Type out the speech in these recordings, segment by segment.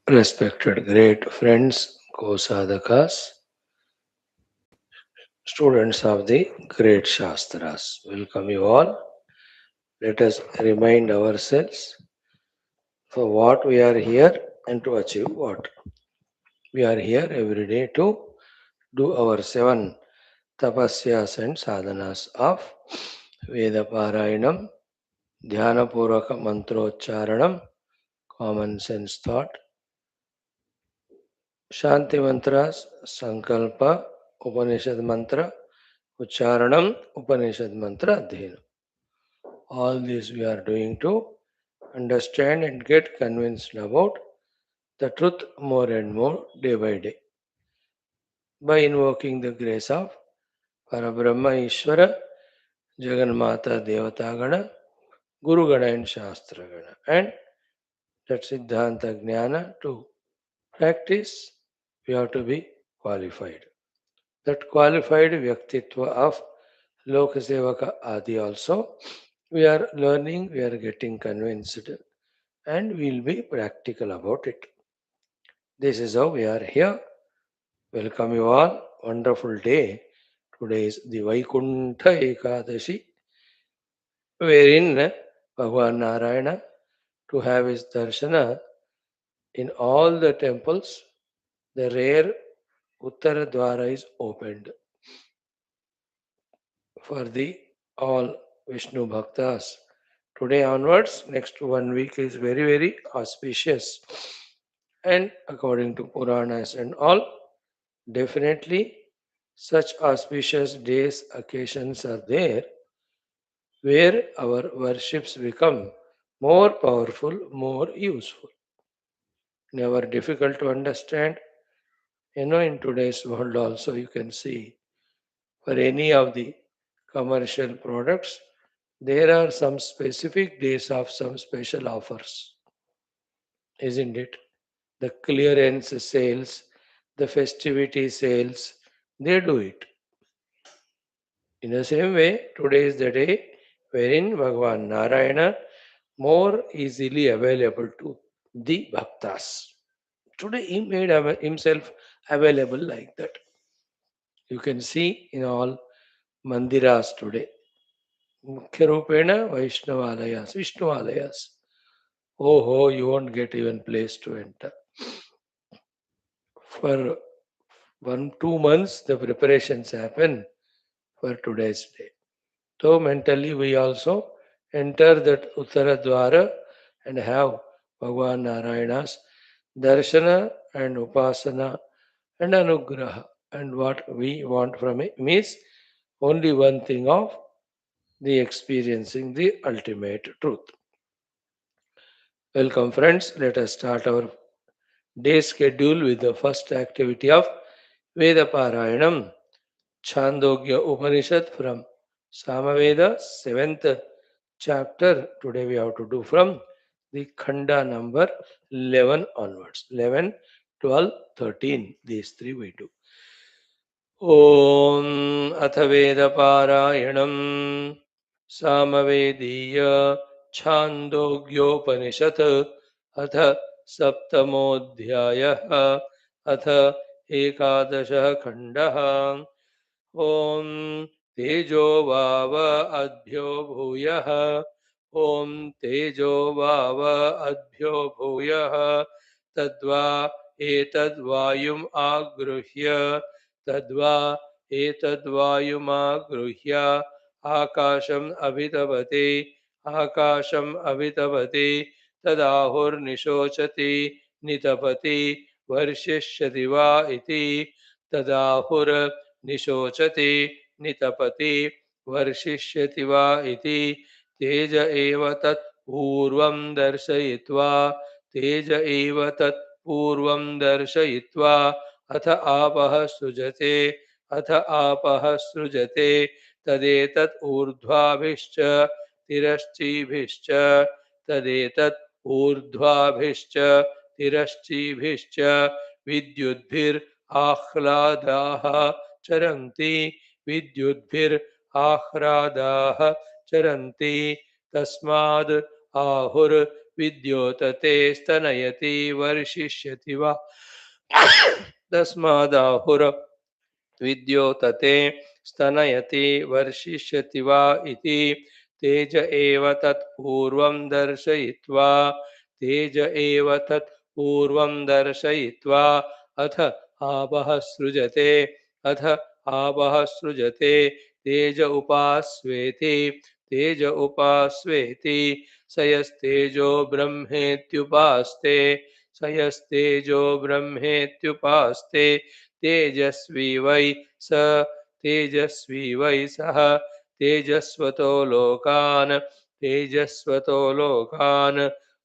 Respected great friends, co-sadhakas, students of the great Shastras, welcome you all. Let us remind ourselves for what we are here and to achieve what. We are here every day to do our seven tapasyas and sadhanas of Veda Parayanam, Dhyana Puraka Mantrocharanam, common sense thought, Shanti Mantras, Sankalpa, Upanishad Mantra, Ucharanam, Upanishad Mantra, Adhyayana. All this we are doing to understand and get convinced about the truth more and more day by day by invoking the grace of Parabrahma Ishvara, Jagannatha Devatagana, Guru Gana and Shastra Gana. And that Siddhanta Jnana to practice, we have to be qualified. That qualified Vyaktitva of Lokasevaka Adi also, we are learning, we are getting convinced, and we will be practical about it. This is how we are here. Welcome you all. Wonderful day. Today is the Vaikuntha Ekadashi, wherein Bhagavan Narayana to have his darshana in all the temples, the rare Uttara Dwara is opened for the all Vishnu Bhaktas. Today onwards, next 1 week is very, very auspicious. And according to Puranas and all, definitely such auspicious days, occasions are there where our worships become more powerful, more useful. Never difficult to understand. In today's world also you can see for any of the commercial products, there are some specific days of some special offers, isn't it? The clearance sales, the festivity sales, they do it. In the same way, today is the day wherein Bhagavan Narayana more easily available to the bhaktas. Today he made himself available like that. You can see in all mandiras today. Mukhya Rupena Vaishnavalayas, Vishnuvalayas. Oh, you won't get even place to enter. For 1 2 months, the preparations happen for today's day. So mentally we also enter that Uttara Dwara and have Bhagavan Narayana's darshana and upasana and anugraha. And what we want from him is only one thing of the experiencing the ultimate truth. Welcome friends, let us start our day schedule with the first activity of Veda Parayanam, Chandogya Upanishad from Samaveda, 7th chapter. Today we have to do from the Khanda number 11 onwards. 11, 12, 13. These three we do. Om Athaveda Parayanam सामवेदीय Chandogyopanishad अथ सप्तमोऽध्यायः अथ एकादशः खण्डः ॐ तेजो वाव अद्भ्यो भूयः ॐ तेजो वाव अद्भ्यो भूयः तद्वा एतद्वायुम् आगृह्य तद्वा एतद्वायुमागृह्य आकाशम् अभितवते आकाशम् अभितवते तदाहुर्निशोचति नितपति वर्षिष्यति वा इति तदाहुर्निशोचति नितपति वर्षिष्यति वा इति तेज एव तत् पूर्वं दर्शयित्वा तेज एव तत् पूर्वं दर्शयित्वा अथ आपः सृजते अथ आपः सृजते तदेतत् ऊर्ध्वाभिश्च तिरश्चीभिश्च तदेतत् ऊर्ध्वाभिश्च तिरश्चीभिश्च विद्युद्भिराह्लादाः चरन्ति विद्युद्भिराह्लादाः चरन्ति तस्माद् आहुर् विद्योतते स्तनयति वर्षिष्यति वा तस्मादाहुर विद्योतते स्तनयति वर्षिष्यति वा इति तेज एव तत्पूर्वं दर्शयित्वा तेज एव तत्पूर्वं दर्शयित्वा अथ आपः सृजते अथ आपः सृजते तेज उपास्वेति तेज उपास्वेति स यस्तेजो ब्रह्मेत्युपास्ते स यस्तेजो ब्रह्मेत्युपास्ते तेजस्वी वै स तेजस्वी वै सः तेजस्वतो लोकान्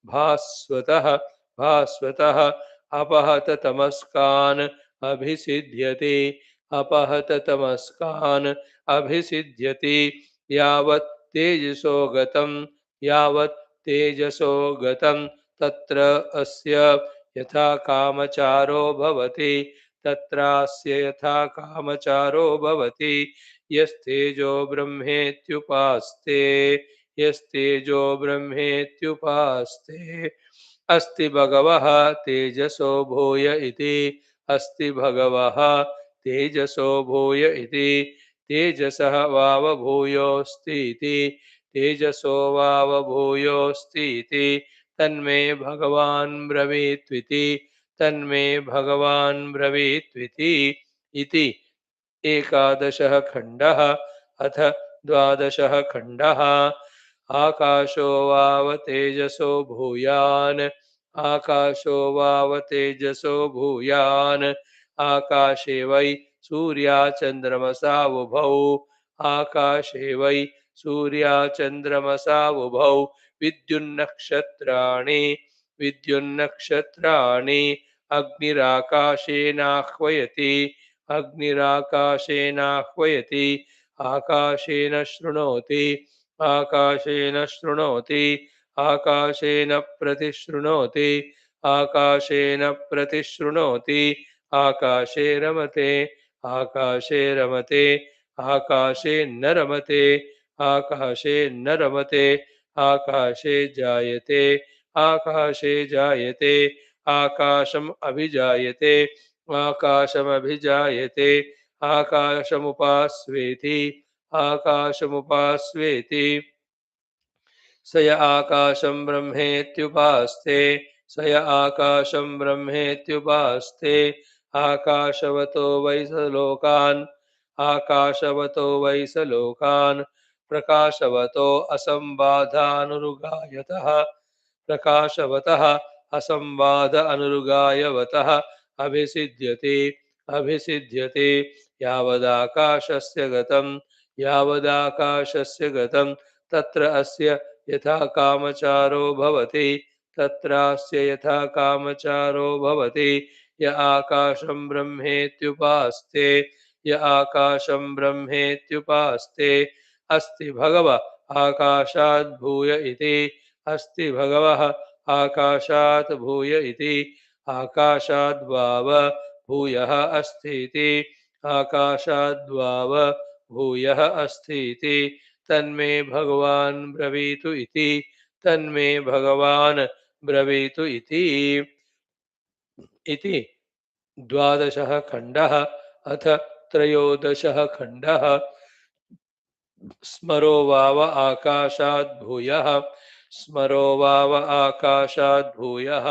भास्वतः भास्वतः अपहत तमस्कान् अभिसिद्ध्यति अपहत तमस्कान् अभिसिद्ध्यति यावत् तेजसो गतं यावत् तेजसो गतं तत्र अस्य यथा कामचारो भवति तत्रास्य यथा कामचारो भवति यस्तेजो ब्रह्मेत्युपास्ते यस्तेजो ब्रह्मेत्युपास्ते अस्ति भगवः तेजसो भूय इति अस्ति भगवः तेजसो भूय इति तेजसः वावभूयोऽस्ति इति तेजसो वावभूयोऽस्ति इति तन्मे भगवान् ब्रवीत्विति तन्मे भगवान् ब्रवीत्विति इति एकादशः खण्डः अथ द्वादशः खण्डः आकाशो वाव तेजसो भूयान् आकाशो वाव तेजसो भूयान् आकाशे वै सूर्याचन्द्रमसावुभौ आकाशे वै सूर्याचन्द्रमसावुभौ विद्युन्नक्षत्राणि विद्युन्नक्षत्राणि अग्निराकाशेनाह्वयति अग्निराकाशेनाह्वयति आकाशेन शृणोति आकाशेन शृणोति आकाशेन प्रतिशृणोति आकाशेन प्रतिशृणोति आकाशे रमते आकाशे रमते आकाशे न रमते आकाशे न रमते आकाशे जायते आकाशे जायते आकाशम् अभिजायते आकाशमभिजायते आकाशमुपास्वेति आकाशमुपास्वेति स य आकाशं ब्रह्मेत्युपास्ते स य आकाशं ब्रह्मेत्युपास्ते आकाशवतो वै स लोकान् आकाशवतो वै स लोकान् प्रकाशवतो असंबाधानुरुगायतः प्रकाशवतः असंबाध अनुरुगायवतः अभिसिद्ध्यति अभिसिद्ध्यति यावदाकाशस्य गतं यावदाकाशस्य गतं तत्र अस्य यथा कामचारो भवति तत्रास्य यथा कामचारो भवति य आकाशं ब्रह्मेत्युपास्ते य आकाशं ब्रह्मेत्युपास्ते अस्ति भगव आकाशात् भूय इति अस्ति भगवः आकाशात् भूय इति आकाशाद्वाव भूयः अस्ति इति आकाशाद्वाव भूयः अस्ति इति तन्मे भगवान् ब्रवीतु इति तन्मे भगवान् ब्रवीतु इति द्वादशः खण्डः अथ त्रयोदशः खण्डः स्मरो वाव आकाशात् भूयः स्मरो वाव आकाशात् भूयः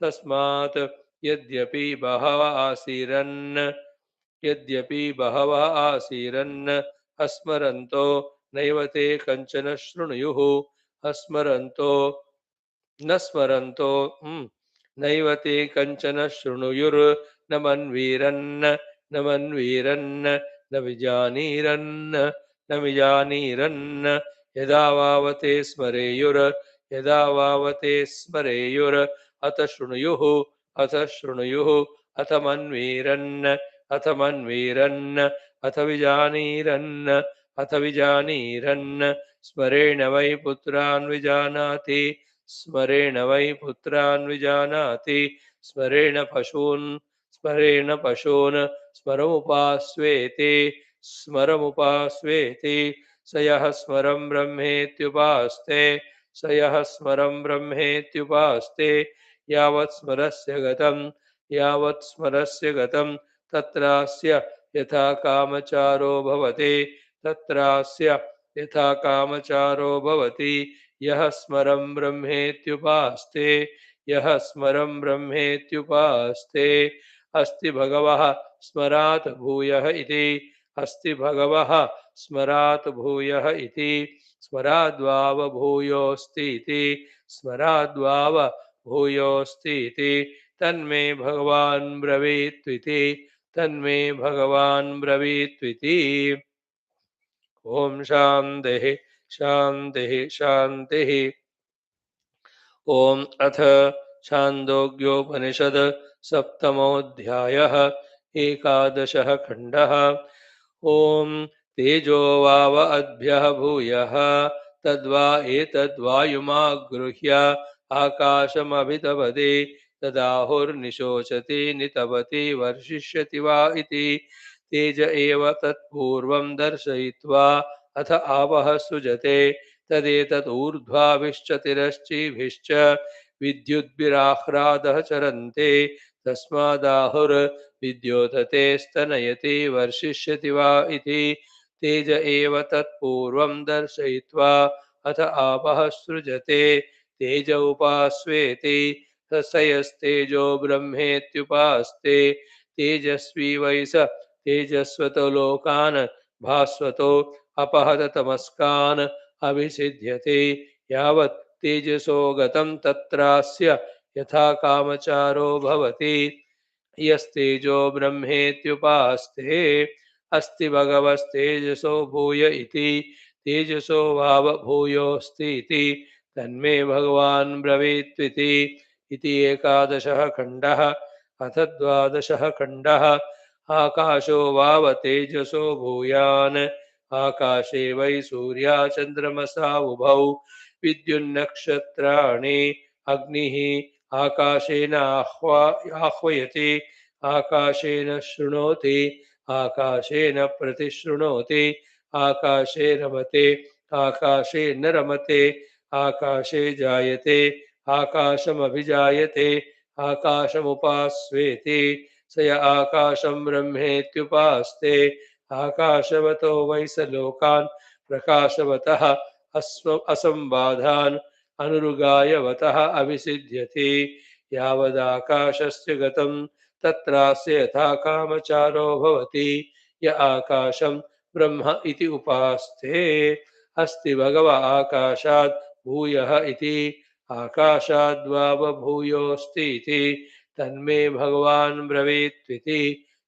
तस्मात् यद्यपि बहवः आसीरन् अस्मरन्तो नैव ते कञ्चन शृणुयुः अस्मरन्तो न स्मरन्तो नैव ते कञ्चन शृणुयुर्न मन्वीरन् न विजानीरन् न विजानीरन् यदा वावते स्मरेयुर् अथ शृणुयुः अथ मन्वीरन् अथ विजानीरन् स्मरेण वै पुत्रान् विजानाति स्मरेण वै पुत्रान् विजानाति स्मरेण पशून् स्मरमुपास्वेति स यः स्मरं ब्रह्मेत्युपास्ते स यः स्मरं ब्रह्मेत्युपास्ते यावत् स्मरस्य गतं यावत् स्मरस्य गतं तत्रास्य यथा कामचारो भवति तत्रास्य यथा कामचारो भवति यः स्मरं ब्रह्मेत्युपास्ते यः स्मरं ब्रह्मेत्युपास्ते अस्ति भगवः स्मरात् भूयः इति अस्ति भगवः स्मरात् भूयः इति स्मराद्वाव भूयोऽस्ति इति स्मराद्वाव भूयोऽस्ति इति तन्मे भगवान् ब्रवीत्विति तन्मे भगवान् ब्रवीत्विति ॐ शान्तिः शान्तिः शान्तिः ॐ अथ छान्दोग्योपनिषद् सप्तमोऽध्यायः एकादशः खण्डः ॐ तेजोवाव अद्भ्यः भूयः तद्वा एतद्वायुमागृह्य आकाशमभितपति तदाहुर्निशोचति नितपति वर्षिष्यति वा इति तेज एव तत्पूर्वं दर्शयित्वा अथ आपः सृजते तदेतत् ऊर्ध्वाभिश्च तिरश्चिभिश्च विद्युद्भिराह्रादः चरन्ते तस्मादाहुर्विद्योतते स्तनयति वर्षिष्यति वा इति तेज एव तत्पूर्वं दर्शयित्वा अथ आपः सृजते तेज उपास्वेति तस्यस्तेजो ब्रह्मेत्युपास्ते तेजस्वी वै स तेजस्वतो लोकान् भास्वतो अपहत तमस्कान् अभिषिध्यते यावत् तेजसो गतं तत्रास्य यथा कामचारो भवति यस्तेजो ब्रह्मेत्युपास्ते अस्ति भगवस्तेजसो भूय इति तेजसो वाव भूयोऽस्ति इति तन्मे भगवान् ब्रवीत्विति इति एकादशः खण्डः अथ द्वादशः खण्डः आकाशो वाव तेजसो भूयान् आकाशे वै सूर्याचन्द्रमसा उभौ विद्युन्नक्षत्राणि अग्निः आकाशेन आह्वयति आकाशेन शृणोति आकाशेन प्रतिशृणोति आकाशे रमते आकाशे न रमते आकाशे जायते आकाशमभिजायते आकाशमुपास्वेति स य आकाशं ब्रह्मेत्युपास्ते आकाशवतो वै स लोकान् प्रकाशवतः असंबाधान् अनुरुगायवतः अभिसिध्यति यावदाकाशस्य गतं तत्रास्य यथा कामचारो भवति य आकाशं ब्रह्म इति उपास्ते अस्ति भगव आकाशात् भूयः इति आकाशाद्वावभूयोऽस्ति इति तन्मे भगवान् ब्रवीत्विति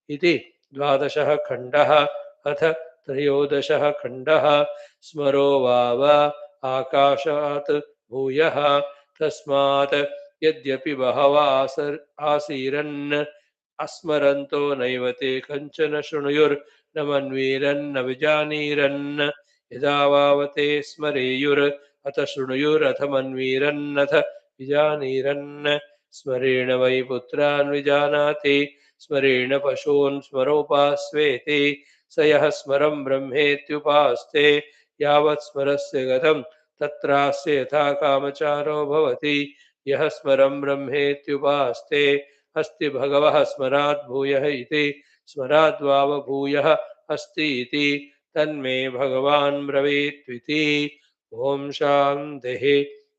इति द्वादशः खण्डः अथ त्रयोदशः खण्डः स्मरो वाव आकाशात् भूयः तस्मात् यद्यपि बहवः आसीरन् अस्मरन्तो नैव ते कञ्चन शृणुयुर्न मन्वीरन्न विजानीरन् यदा वावते स्मरेयुरथ शृणुयुरथ मन्वीरन्नथ विजानीरन् स्मरेण वै पुत्रान् विजानाति स्मरेण पशून् स्मरोपास्वेति स यः स्मरं ब्रह्मेत्युपास्ते यावत् स्मरस्य गतं तत्रास्य यथा कामचारो भवति यः स्मरं ब्रह्मेत्युपास्ते अस्ति भगवः स्मरात् भूयः इति स्मराद्वाव भूयः अस्ति इति तन्मे भगवान् ब्रवीत्विति ॐ शान्तिः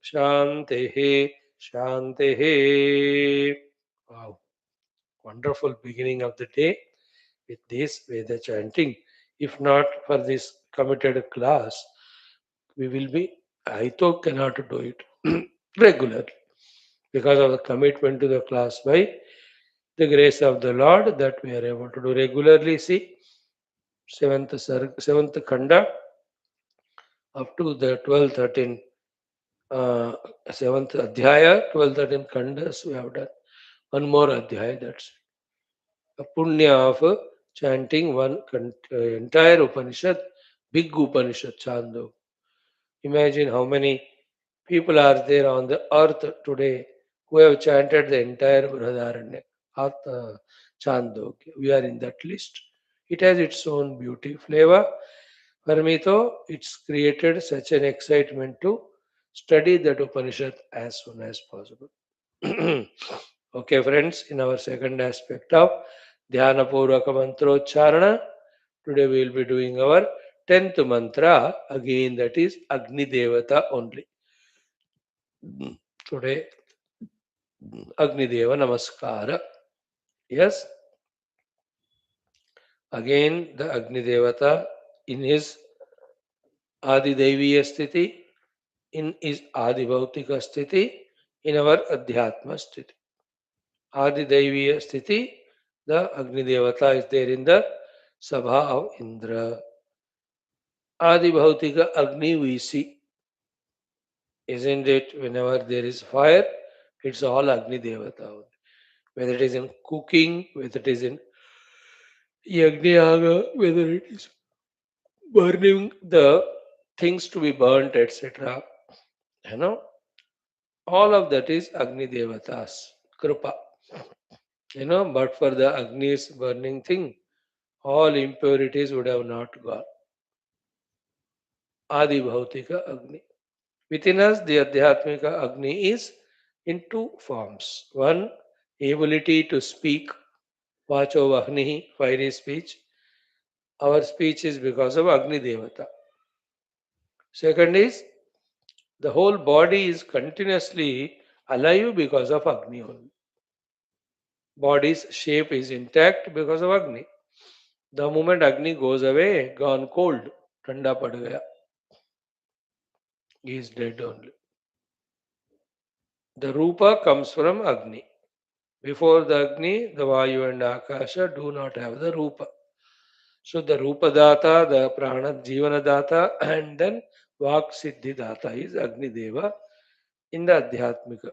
शान्तिः शान्तिः Wow, wonderful beginning of the day with this Veda chanting. If not for this committed class, we will be, I thought, cannot do it regularly because of the commitment to the class. By the grace of the Lord, that we are able to do regularly. See, seventh khanda up to the 12, 13, seventh adhyaya, 12, 13 khandas we have done. One more adhyaya, that's a punya of chanting one entire Upanishad, big Upanishad, Chando. Imagine how many people are there on the earth today who have chanted the entire Brihadaranya, Chandogya. We are in that list. It has its own beauty, flavor. For me, though, it's created such an excitement to study that Upanishad as soon as possible. Okay, friends, in our second aspect of Dhyana Purvaka Mantrocharana, today we will be doing our 10th mantra, again that is Agni Devata only. Today, Agni Deva Namaskara. Yes, again the Agni Devata in his Adi Deviya Sthiti, in his Adi Bhautika Sthiti, in our Adhyatma Sthiti. Adi Deviya Sthiti, the Agni Devata is there in the Sabha of Indra. Adi Bhautika Agni we see, isn't it? Whenever there is fire, it's all Agni Devata. Whether it is in cooking, whether it is in Yagniyaga, whether it is burning the things to be burnt, etc. You know, all of that is Agni Devatas, Kripa. But for the Agni's burning thing, all impurities would have not gone. Adi Bhautika Agni. Within us, the Adhyatmika Agni is in two forms. One, ability to speak, Vacho Vahnihi, fiery speech. Our speech is because of Agni Devata. Second is, the whole body is continuously alive because of Agni only. Body's shape is intact because of Agni. The moment Agni goes away, gone cold, Thanda pad gaya. He is dead only. The Rupa comes from Agni. Before the Agni, the Vayu and Akasha do not have the Rupa. So the Rupa Data, the Prana Jivana Data, and then Vak Siddhi Data is Agni Deva in the Adhyatmika.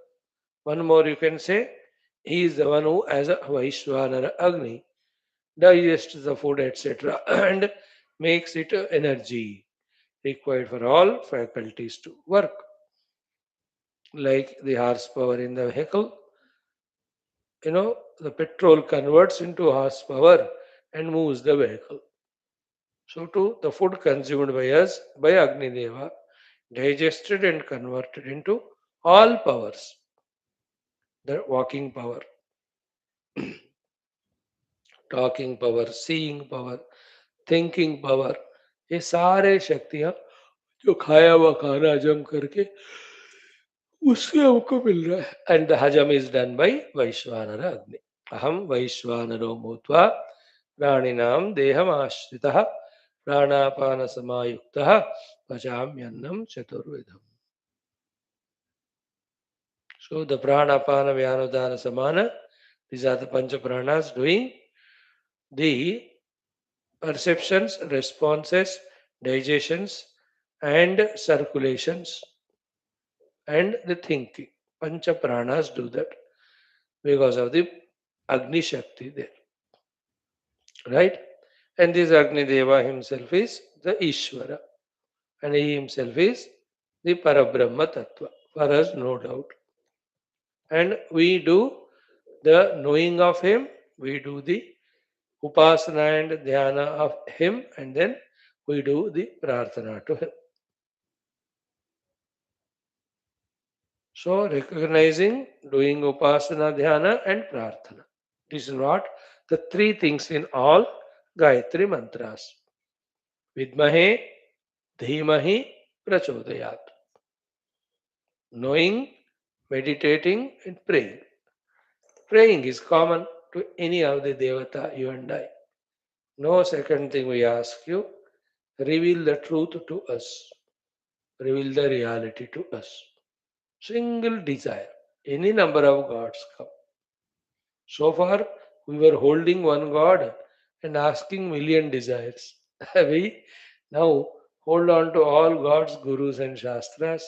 One more you can say, he is the one who, as a Vaishwanara Agni, digests the food, etc., and makes it energy required for all faculties to work. Like the horsepower in the vehicle, the petrol converts into horsepower and moves the vehicle. So too, the food consumed by us by Agni Deva, digested and converted into all powers. The walking power, talking power, seeing power, thinking power, ये सारे शक्तियां जो खाया हुआ खाना हजम करके उससे हमको मिल रहा है. एंड द हजम इज डन बाय वैश्वानर अग्नि. अहम वैश्वानरो भूत्वा प्राणिनां देहमाश्रितः प्राणापान समायुक्तः पचाम्यन्नं चतुर्विधम्. So the pranapana vyanudana samana, these are the pancha pranas doing the perceptions, responses, digestions, and circulations, and the thinking. Pancha pranas do that because of the Agni Shakti there. Right? And this Agni Deva himself is the Ishvara. And he himself is the Parabrahma Tattva. For us, no doubt. And we do the knowing of him, we do the upasana and dhyana of him, and then we do the prarthana to him. So, recognizing, doing upasana, dhyana, and prarthana. This is what the three things in all Gayatri mantras. Vidmahe, Dhimahi, Prachodayat. Knowing, meditating, and praying. Praying is common to any of the Devata, you and I. No second thing we ask you, reveal the truth to us, reveal the reality to us. Single desire, any number of gods come. So far, we were holding one God and asking million desires. We now hold on to all gods, gurus, and shastras.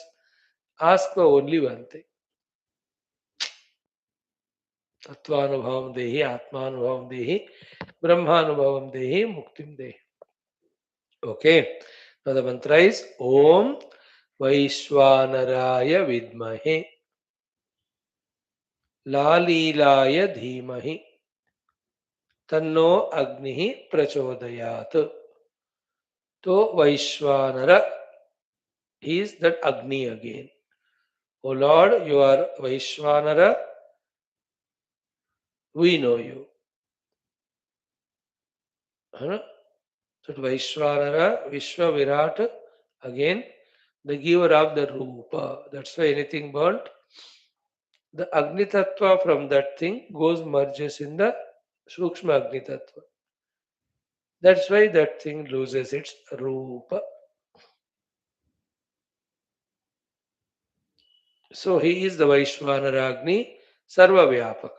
Ask for only one thing. Tattvanubhavam dehi, Atmanubhavam dehi, Brahmanubhavam dehi, Muktim dehi. Okay. Now the mantra is Om Vaishwanaraya Vidmahe Lalilaya Dhimahi Tanno Agnihi Prachodayat. So Vaishwanara is that Agni again. O Lord, you are Vaishvanara, we know you. Huh? So Vaishvanara, Vishwa Virat, again, the giver of the Rupa. That's why anything burnt, the Agni Tattva from that thing goes merges in the Sukshma Agni Tattva. That's why that thing loses its Rupa. So he is the Vaishvanara Agni, Sarva Vyapak.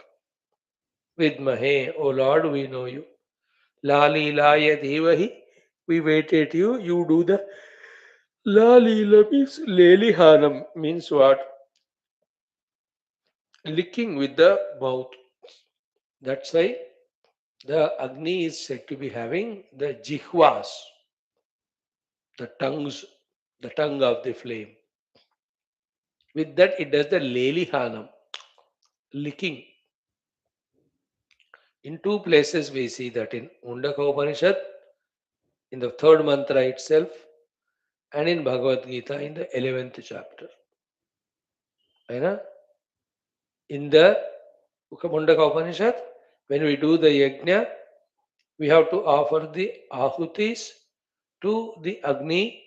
Vidmahe, O Lord, we know you. Lali Laya Devahi, we wait at you, you do the Lalila means Lelihanam means what? Licking with the mouth. That's why the Agni is said to be having the jihvas, the tongues, the tongue of the flame. With that, it does the Lelihanam, licking. In two places, we see that in Mundaka Upanishad, in the third mantra itself, and in Bhagavad Gita in the 11th chapter. Right? In the Mundaka Upanishad, when we do the yajna, we have to offer the ahutis to the Agni,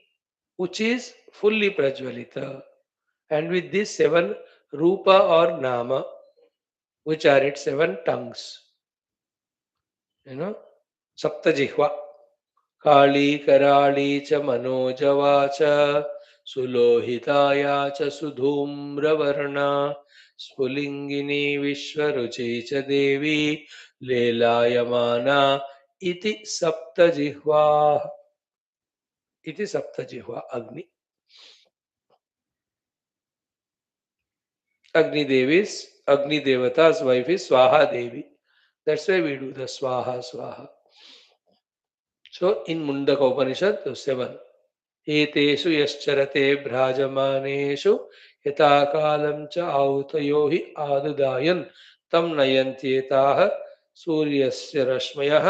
which is fully prajvalita. And with these seven rupa or nama, which are its seven tongues. Sapta jihva. Kali karali cha manojava cha sulohitaya cha sudhumravarna spulingini vishwaruchi cha devi lelayamana iti sapta jihva. Iti sapta jihva Agni. Agni Devi's, Agni Devata's wife is Swaha Devi. That's why we do the Swaha Swaha. So in Mundaka Upanishad, the seven. एतेषु यश्चरते भ्राजमानेषु यथा कालं च आहुतयो हि आदुदायन् तं नयन्त्येताः सूर्यस्य रश्मयः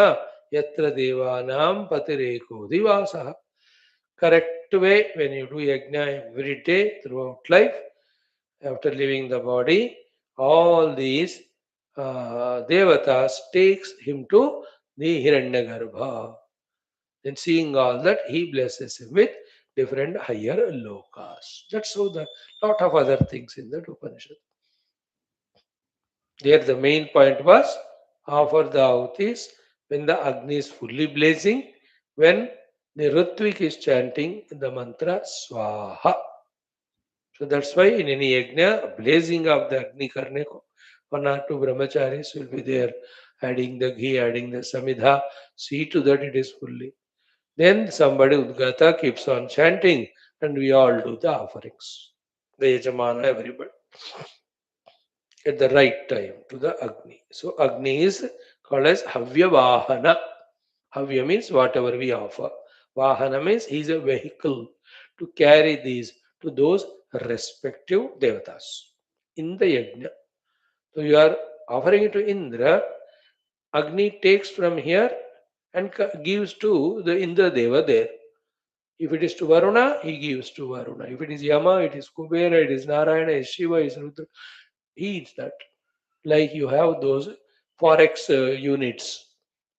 यत्र देवानां पतिरेको दिवासः. Correct way when you do yajna every day throughout life, after leaving the body, all these devatas takes him to the Hiranyagarbha. Then seeing all that, he blesses him with different higher lokas. That's how the lot of other things in that Upanishad. There the main point was offer the ahutis when the Agni is fully blazing, when the Ritvik is chanting the mantra Swaha. So that's why in any yajna, blazing of the Agni karne ko, one or two brahmacharis will be there, adding the ghee, adding the samidha, see to that it is fully. Then somebody Udgata keeps on chanting and we all do the offerings. The Yajamana, everybody. At the right time to the Agni. So Agni is called as Havya Vahana. Havya means whatever we offer. Vahana means he is a vehicle to carry these to those respective devatas in the yajna. So you are offering it to Indra, Agni takes from here and gives to the Indra Deva there. If it is to Varuna, he gives to Varuna. If it is Yama, it is Kubera, it is Narayana, it is Shiva, it is Rudra. He eats that. Like you have those forex units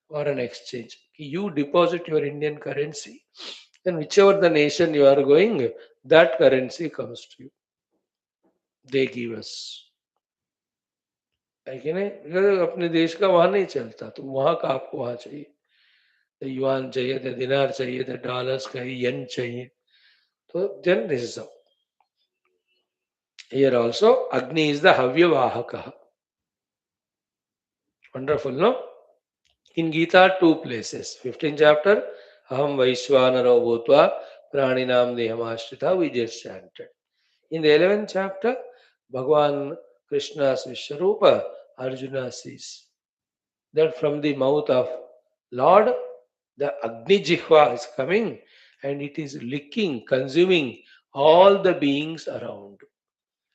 or an exchange. You deposit your Indian currency, then whichever the nation you are going, that currency comes to you. They give us. है नहीं अपने देश का वहां नहीं चलता तो वहां का आपको वहां चाहिए युआन चाहिए तो दिनार चाहिए तो डॉलर्स चाहिए येन चाहिए तो then this is how. Here also Agni is the Havya Vahaka. Wonderful, no? In Gita, two places. 15th chapter, Aham Vaishwanaro Bhutva Praninam Dehamashrita, we just chanted. In the 11th chapter, Bhagavan Krishna's Vishwarupa, Arjuna sees that from the mouth of Lord, the Agni Jihva is coming and it is licking, consuming all the beings around.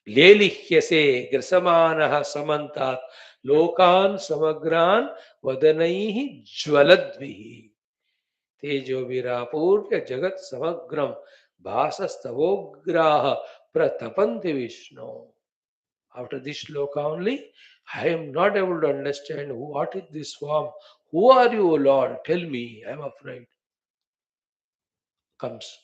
Lelihyase grasamanaha samantat lokan samagran vadanaihi jwaladvihi tejo virapurya jagat samagram bhasastavograha pratapanti Vishnu. After this shloka only, I am not able to understand what is this form. Who are you, O Lord? Tell me, I am afraid. Comes.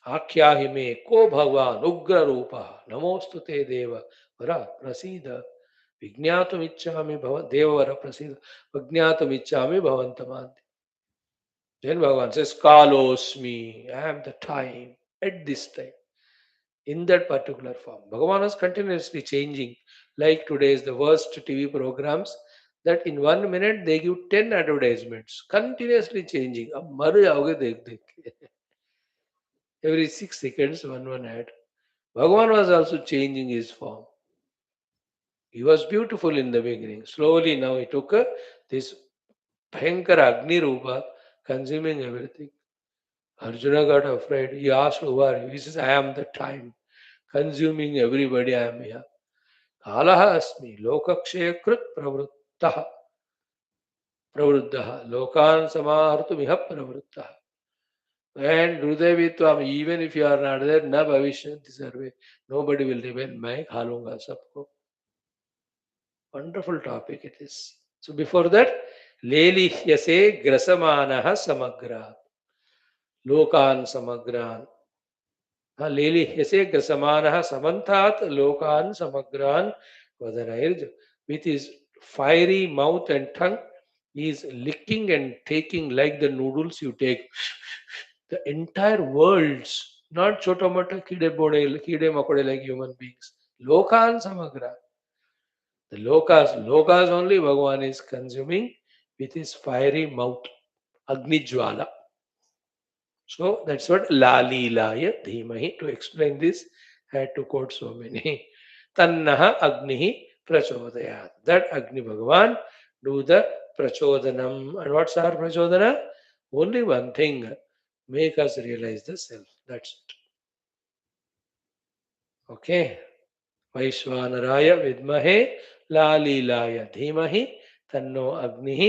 आख्याहि मे को भगवान उग्र रूप नमोस्तुते देव वर प्रसीद विज्ञातुमिच्छामि भव देववर प्रसीद विज्ञातुमिच्छामि भवन्तमान्ति. Then Bhagavan says, Kalosmi, I am the time, at this time, in that particular form. Bhagavan is continuously changing. Like today's the worst TV programs, that in 1 minute they give 10 advertisements, continuously changing. अब मर जाओगे देख देख के. Every 6 seconds, one ad. Bhagavan was also changing his form. He was beautiful in the beginning. Slowly now he took this Bhayankara Agni Rupa, consuming everything. Arjuna got afraid. He asked, who are you? He says, I am the time, consuming everybody. I am here. Kalaha asmi, lokakshaya krut pravruttaha. Pravruddha. Lokan samahartu miha pravruttaha. And Hridayavitvam, even if you are not there, na bhavishyanti sarve. Nobody will remain. मैं खा लूंगा सबको. Wonderful topic it is. So before that, Lelihyase Grasamanaha Samagra. Lokan Samagran. Lelihyase Grasamanaha Samantat Lokan Samagran Vadanairj. With his fiery mouth and tongue, he is licking and taking like the noodles you take. The entire worlds, not chota mota kide makode like human beings. Lokan Samagra. The lokas only Bhagavan is consuming with his fiery mouth, Agni Jwala. So that's what Lali Laya Dhimahi. To explain this, I had to quote so many. Tannaha Agnihi Prachodayat. That Agni Bhagavan do the Prachodanam. And what's our Prachodana? Only one thing, make us realize the self. That's it. Okay. वैश्वानराय विद्महे लालीलाय धीमहि तन्नो अग्निः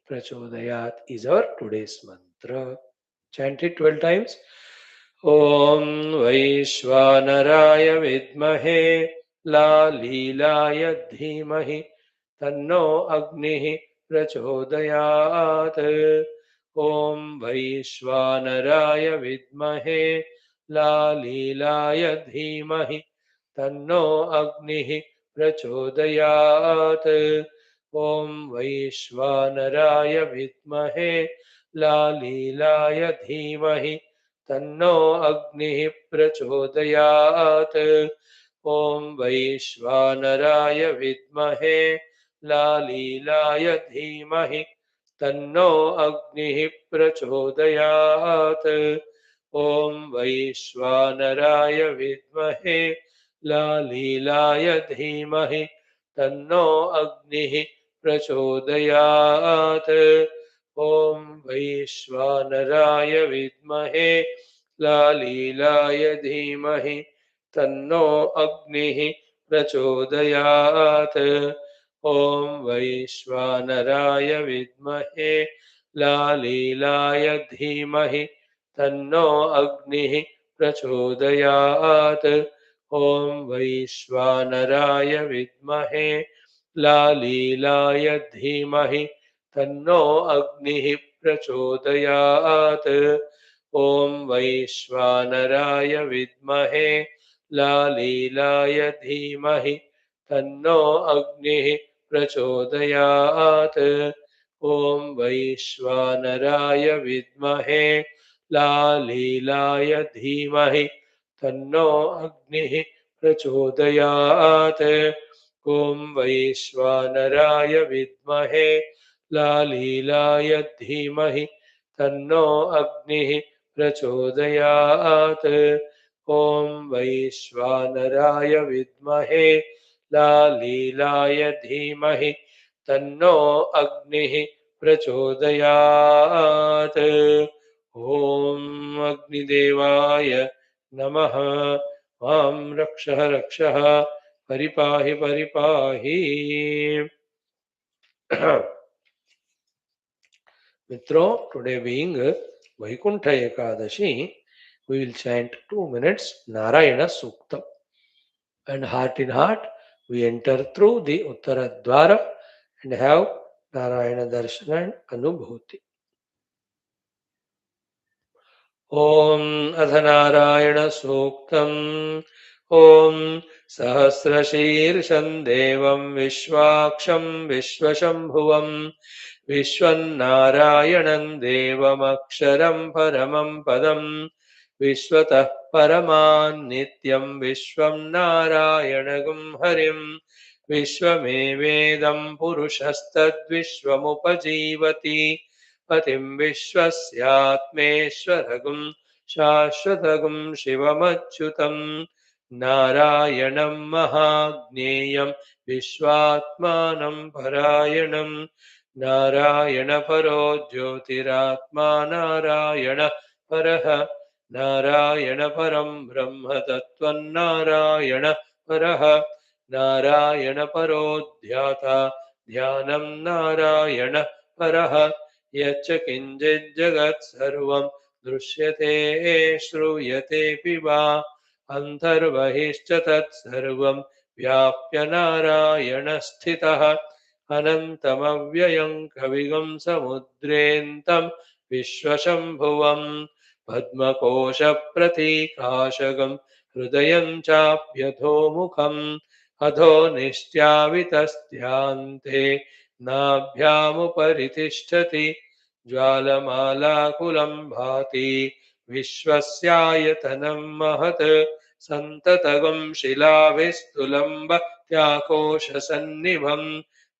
प्रचोदयात् is our today's mantra. Chant it 12 times. ॐ वैश्वानराय विद्महे लालीलाय धीमहि तन्नो अग्निः प्रचोदयात्. ॐ वैश्वानराय विद्महे लालीलाय धीमहि तन्नो अग्निः प्रचोदयात्. ॐ वैश्वानराय विद्महे लालीलाय धीमहि तन्नो अग्निः प्रचोदयात्. ॐ वैश्वानराय विद्महे लालीलाय धीमहि तन्नो अग्निः प्रचोदयात्. ॐ वैश्वानराय विद्महे लालीलाय धीमहि तन्नो अग्निः प्रचोदयात्. ॐ वैश्वानराय विद्महे लालीलाय धीमहि तन्नो अग्निः प्रचोदयात्. ॐ वैश्वानराय विद्महे लालीलाय धीमहि तन्नो अग्निः प्रचोदयात्. ॐ वैश्वानराय विद्महे लालीलाय धीमहि तन्नो अग्निः प्रचोदयात्. ॐ वैश्वानराय विद्महे लालीलाय धीमहि तन्नो अग्निः प्रचोदयात्. ॐ वैश्वानराय विद्महे लालीलाय धीमहि तन्नो अग्निः प्रचोदयात्. ॐ वैश्वानराय विद्महे लालीलाय धीमहि तन्नो अग्निः प्रचोदयात्. ॐ वैश्वानराय विद्महे लालीलाय धीमहि तन्नो अग्निः प्रचोदयात्. ॐ अग्निदेवाय नमः. मां रक्षः रक्षः परिपाहि परिपाहि. Mitro, today being Vaikuntha Ekadashi, we will chant 2 minutes Narayana Suktam. And heart in heart, we enter through the Uttara Dwara and have Narayana Darshana and Anubhuti. ॐ अथ नारायणसूक्तम् ॐ सहस्रशीर्षम् देवम् विश्वाक्षम् विश्वशम्भुवम् विश्वन्नारायणम् देवमक्षरम् परमम् पदम् विश्वतः परमान् नित्यम् विश्वम् नारायणगुम् हरिम् विश्वमेवेदम् पुरुषस्तद्विश्वमुपजीवति पतिम् विश्वस्यात्मेश्वरगुम् शाश्वतगुम् शिवमच्युतम् नारायणम् महाज्ञेयम् विश्वात्मानम् परायणम् नारायणपरो ज्योतिरात्मा नारायण परः नारायणपरम् ब्रह्म तत्त्वन्नारायण परः नारायणपरो ध्याता ध्यानम् नारायण परः यच्च किञ्चिज्जगत् सर्वम् दृश्यते श्रूयतेऽपि वा अन्तर्बहिश्च तत्सर्वम् व्याप्य नारायणस्थितः अनन्तमव्ययम् कविगुम् समुद्रेऽन्तम् विश्वशम्भुवम् पद्मकोशप्रतीकाशगम् हृदयम् चाप्यधोमुखम् अधो निश्चावितस्त्यान्ते नाभ्यामुपरि तिष्ठति ज्वालमालाकुलम् भाति विश्वस्यायतनम् महत् सन्ततगुम् शिलाभिस्तुलम्बत्याकोशसन्निभम्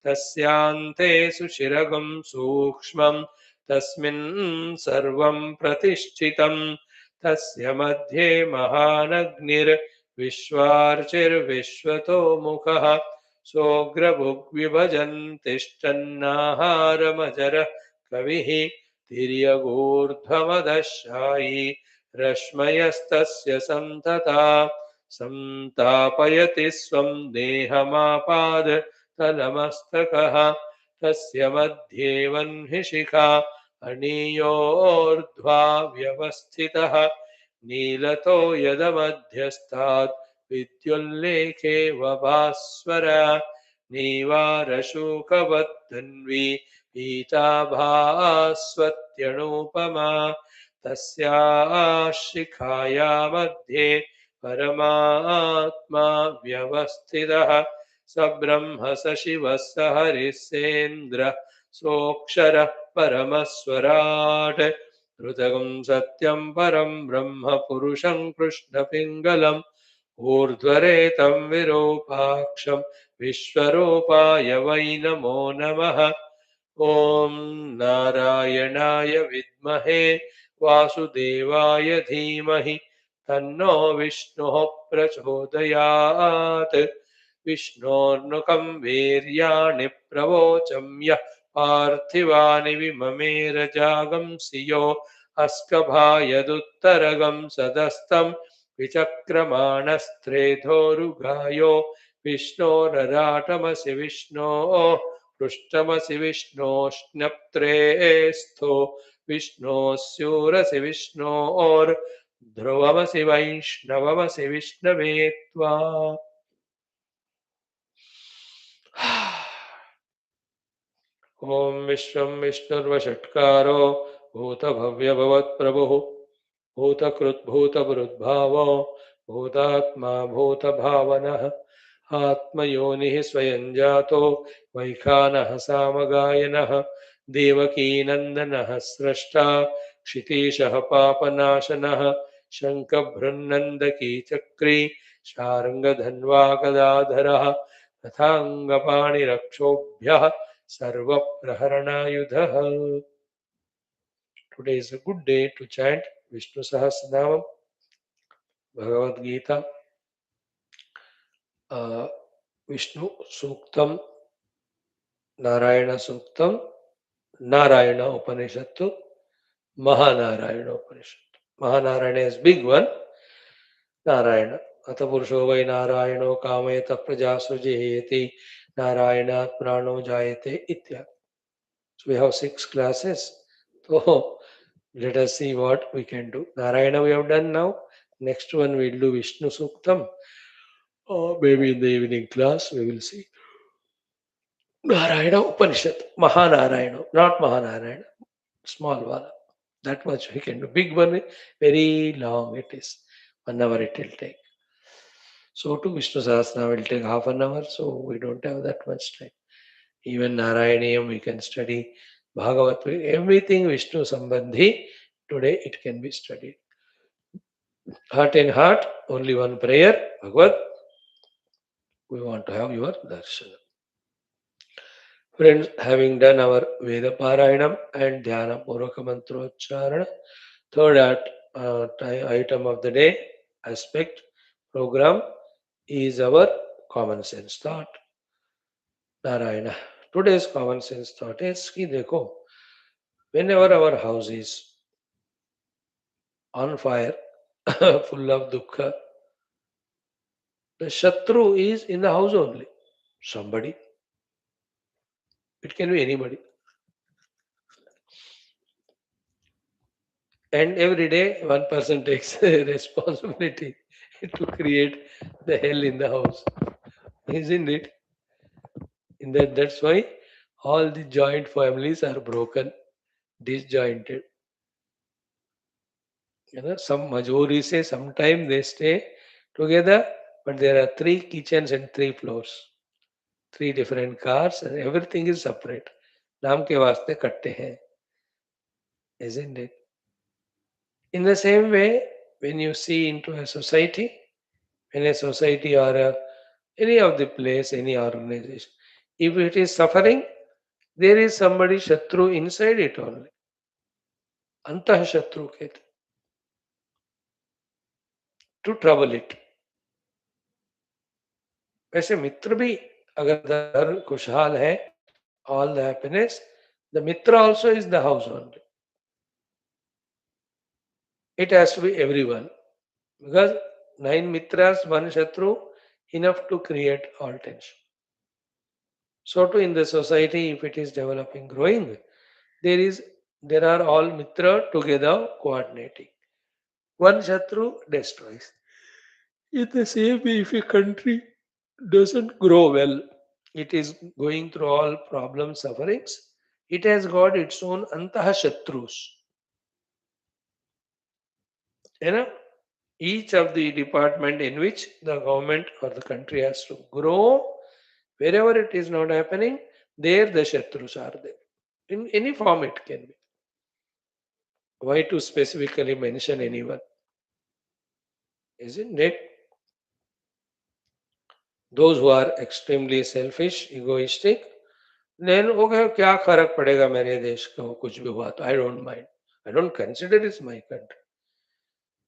तस्यान्ते सुशिरगुम् सूक्ष्मम् तस्मिन् सर्वम् प्रतिष्ठितम् तस्य मध्ये महानग्निर्विश्वार्चिर्विश्वतो मुखः सोऽग्रभुग्विभजन् तिष्ठन्नाहारमजरः कविः तिर्यगूर्ध्वमदशायी रश्मयस्तस्य सन्तता सन्तापयति स्वम् देहमापाद तलमस्तकः तस्य मध्ये वह्निशिखा अणीयोर्ध्वा व्यवस्थितः नीलतो यदमध्यस्तात् विद्युल्लेखे वभास्वर नीवारशूकवत्तन्वी पीताभास्वत्यणूपमा तस्याः शिखाया मध्ये परमात्मा व्यवस्थितः स ब्रह्म स शिवः स हरिः सेन्द्रः सोऽक्षरः परमस्वराट् ऋतगुम् सत्यम् परम् ब्रह्म पुरुषम् कृष्णपिङ्गलम् ऊर्ध्वरेतम् विरूपाक्षम् विश्वरूपाय वै नमो नमः ॐ नारायणाय विद्महे वासुदेवाय धीमहि तन्नो विष्णुः प्रचोदयात् विष्णोर्नुकम् वीर्याणि प्रवोचं यः पार्थिवानि विममेरजागंसि यो अस्कभायदुत्तरगम् सदस्तम् विचक्रमाणस्त्रेधोरुगायो विष्णोरराटमसि विष्णोः पृष्ठमसि विष्णोष्णप्त्रे स्थो विष्णोस्यूरसि विष्णोर्ध्रुवमसि वैष्णवमसि विष्णवे त्वा ॐ विश्वं विष्णुर्वषट्कारो भूतभव्यभवत्प्रभुः भूतकृद्भूतभृद्भावो भूतात्मा भूतभावनः आत्मयोनिः स्वयं जातो वैखानः सामगायनः देवकीनन्दनः स्रष्टा क्षितीशः पापनाशनः शङ्खभृन्नन्दकी चक्री शार्ङ्गधन्वा गदाधरः रथाङ्गपाणिरक्षोभ्यः सर्वप्रहरणायुधः. Today is a good day to chant Vishnu Sahasranamam, Bhagavad Gita, Vishnu Suktam, Narayana Suktam, Narayana Upanishad, Mahanarayana Upanishad. Mahanarayana is big one. Narayana. Atha Purusho Vai Narayano Kamayata Praja Sujeheti Narayana Prano Jayate Itya. So we have 6 classes. So Let us see what we can do. Narayana we have done now. Next one we'll do Vishnu Suktam. Or maybe in the evening class we will see Narayana Upanishad. Mahanarayana, not Mahanarayana. Small one. That much we can do. Big one, very long it is. 1 hour it will take. So to Vishnu Sahasrana will take half an hour, so we don't have that much time. Even Narayaniyam we can study. Bhagavat, everything Vishnu Sambandhi, today it can be studied. Heart and heart, only one prayer. Bhagavad, we want to have your darshan. Friends, having done our Veda Parayanam and Dhyana Purvaka Mantrocharana, third item of the day, aspect, program, is our common sense thought. Narayana. Today's common sense thought is कि देखो, whenever our house is on fire, full of dukkha, the Shatru is in the house only. Somebody. It can be anybody. And every day, one person takes responsibility to create the hell in the house. Isn't it? That's why all the joint families are broken, disjointed. Some majority say sometimes they stay together, but there are three kitchens and three floors, three different cars, and everything is separate. नाम के वास्ते कट्टे हैं, isn't it? In the same way, when you see into a society, when a society or any of the place, any organization, if it is suffering, there is somebody Shatru inside it only. Antah Shatru कहते, to trouble it. वैसे मित्र भी अगर घर खुशहाल है, all the happiness, the mitra also is the house only. It has to be everyone. Because 9 mitras, 1 shatru, enough to create all tension. So too in the society, if it is developing, growing, there are all mitra together coordinating. 1 shatru destroys. In the same way, if a country doesn't grow well, it is going through all problems, sufferings, it has got its own antaha shatrus. You know, each of the department in which the government or the country has to grow, wherever it is not happening, there the shatrus are there. In any form it can be. Why to specifically mention anyone? Isn't it? Those who are extremely selfish, egoistic, then okay, क्या फर्क पड़ेगा मेरे देश को कुछ भी हुआ तो I don't mind. I don't consider it's my country.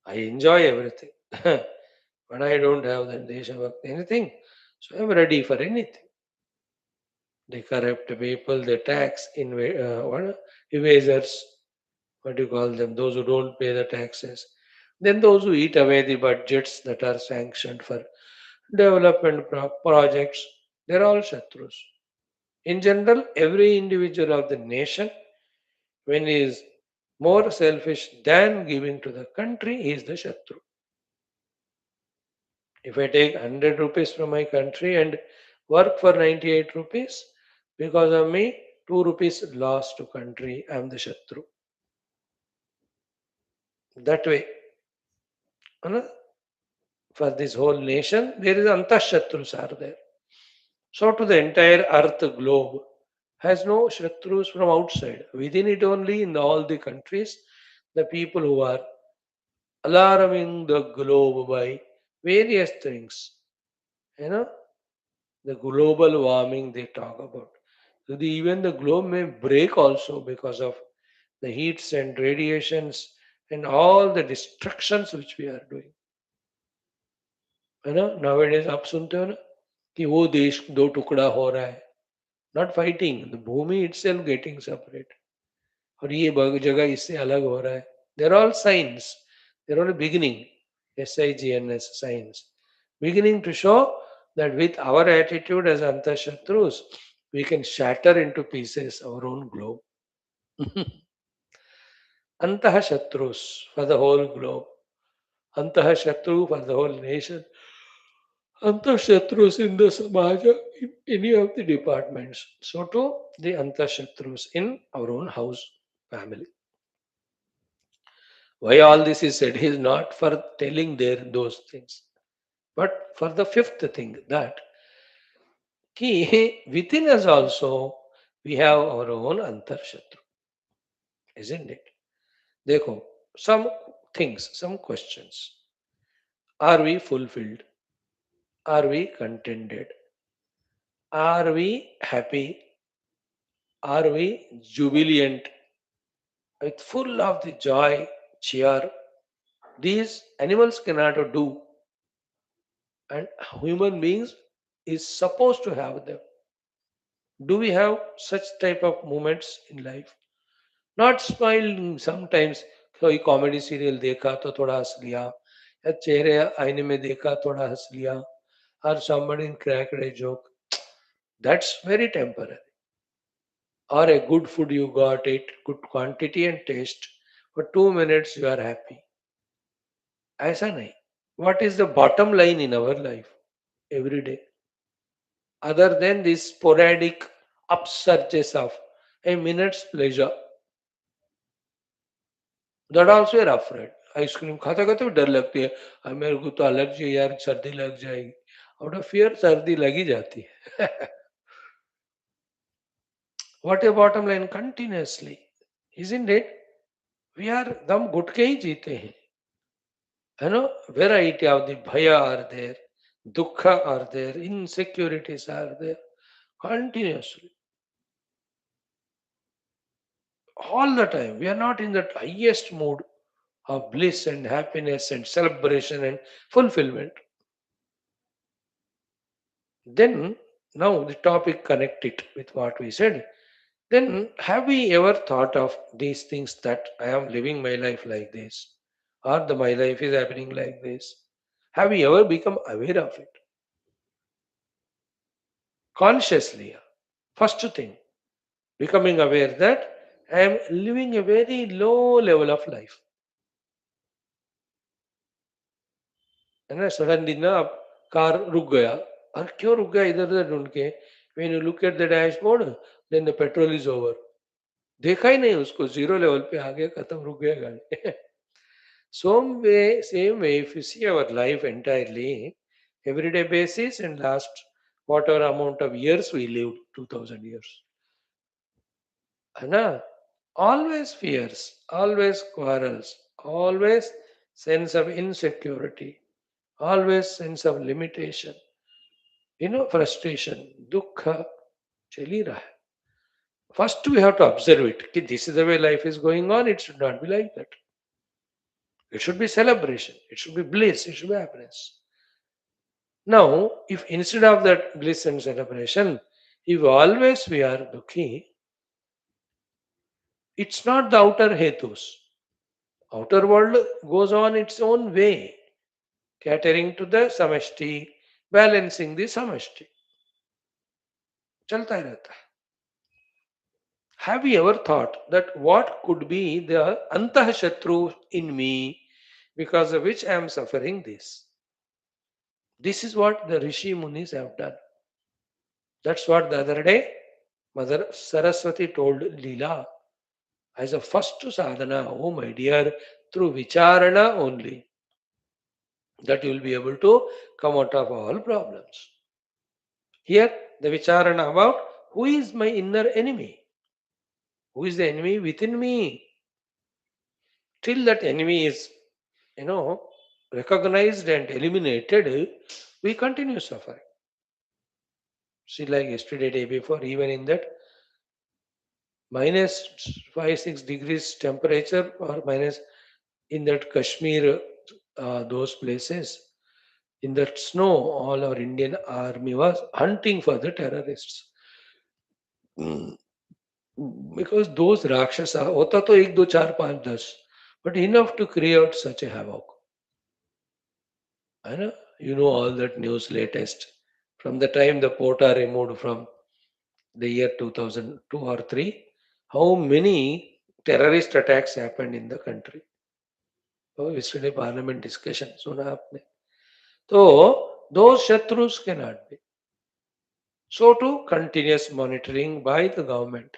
I enjoy everything. But I don't have the Deshabhakti, anything. So I'm ready for anything. They corrupt people, they tax evasers, what do you call them, those who don't pay the taxes. Then those who eat away the budgets that are sanctioned for development projects, they're all Shatrus. In general, every individual of the nation, when he is more selfish than giving to the country, he is the Shatru. If I take 100 rupees from my country and work for 98 rupees, because of me, 2 rupees lost to country, I am the Shatru. That way, you know, for this whole nation, there is Antashatrus are there. So to the entire earth globe has no Shatrus from outside. Within it only, in all the countries, the people who are alarming the globe by various things, you know, the global warming they talk about. So even the globe may break also because of the heats and radiations and all the destructions which we are doing. है ना, nowadays आप सुनते हो ना कि वो देश दो टुकड़ा हो रहा है. Not fighting, the Bhumi itself getting separate. और ये जगह इससे अलग हो रहा है. They're all signs. They're only beginning. SIGNS signs. Beginning to show that with our attitude as Antashatrus, we can shatter into pieces our own globe. Antaha Shatrus for the whole globe, Antaha Shatru for the whole nation, Antaha Shatrus in the Samaja, in any of the departments. So too the Antaha Shatrus in our own house, family. Why all this is said is not for telling there those things, but for the fifth thing that within us also we have our own Antar Shatru, isn't it? Dekho, some things, some questions. Are we fulfilled? Are we contented? Are we happy? Are we jubilant? With full of the joy, cheer? These animals cannot do, and human beings is supposed to have them. Do we have such type of moments in life? Not smiling sometimes. कोई comedy serial देखा तो थोड़ा हंस लिया या चेहरे आईने में देखा थोड़ा हंस लिया or somebody cracked a joke. That's very temporary. Or a good food you got it, good quantity and taste. For 2 minutes you are happy. ऐसा नहीं. What is the bottom line in our life every day? Other than these sporadic upsurges of a minute's pleasure, that also are afraid. Ice cream खाते खाते भी डर लगती है. मेरे को तो एलर्जी है यार, सर्दी लग जाएगी. आउट ऑफ फियर सर्दी लगी जाती है. What a bottom line continuously, isn't it? We are दम घुट के ही जीते हैं. You know, variety of the bhaya are there, dukkha are there, insecurities are there, continuously, all the time. We are not in that highest mood of bliss and happiness and celebration and fulfillment. Then, now the topic connect it with what we said. Then, have we ever thought of these things that I am living my life like this, or my life is happening like this? Have we ever become aware of it consciously? First thing, becoming aware that I am living a very low level of life. है ना, suddenly ना आप car रुक गया. और क्यों रुक गया इधर उधर ढूंढ के? When you look at the dashboard, then the petrol is over. देखा ही नहीं उसको, जीरो लेवल पे आ गया, खत्म, रुक गया गाड़ी. Same way, if you see our life entirely, everyday basis and last whatever amount of years we lived, 2000 years. है ना? Always fears, always quarrels, always sense of insecurity, always sense of limitation, frustration, dukkha, चल ही रहा है. First we have to observe it. कि this is the way life is going on, it should not be like that. It should be celebration, it should be bliss, it should be happiness. Now, if instead of that bliss and celebration, if always we are dukhi, it's not the outer hetus. Outer world goes on its own way, catering to the samashti, balancing the samashti. चलता ही रहता है. Have you ever thought that what could be the antah shatru in me because of which I am suffering this? This is what the Rishi Munis have done. That's what the other day Mother Saraswati told Leela as a first sadhana. Oh my dear, through vicharana only that you will be able to come out of all problems. Here, the vicharana about who is my inner enemy, who is the enemy within me. Till that enemy is, you know, recognized and eliminated, we continue suffering. See, like yesterday, day before, even in that minus 5 6 degrees temperature or minus in that Kashmir, those places, in that snow, all our Indian army was hunting for the terrorists. Mm. Because those Rakshasa, होता तो एक दो चार पांच दस, but enough to create such a havoc. I know, you know all that news latest. From the time the port are removed from the year 2002 or 3, how many terrorist attacks happened in the country. Oh, yesterday parliament discussion सुना आपने. तो those shatrus cannot be. So too continuous monitoring by the government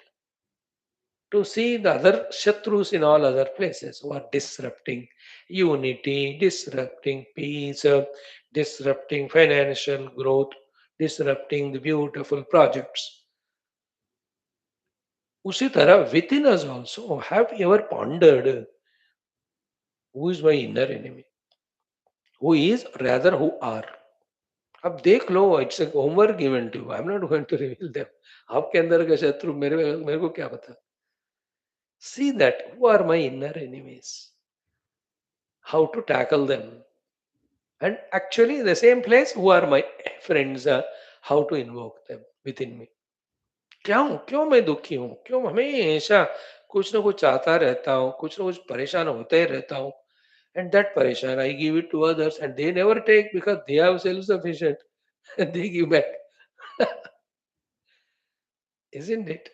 to see the other shatrus in all other places who are disrupting unity, disrupting peace, disrupting financial growth, disrupting the beautiful projects. उसी तरह within us also, have you ever pondered who is my inner enemy? Who is rather who are? अब देख लो, it's a homework given to, I am not going to reveal them. आपके अंदर का शत्रु मेरे मेरे को क्या पता. See that who are my inner enemies, how to tackle them, and actually in the same place who are my friends, how to invoke them within me. क्यों क्यों मैं दुखी हूँ, क्यों हमेशा कुछ ना कुछ चाहता रहता हूँ, कुछ ना कुछ परेशान होते ही रहता हूँ. And that pareshan I give it to others and they never take because they are self-sufficient and they give back. Isn't it?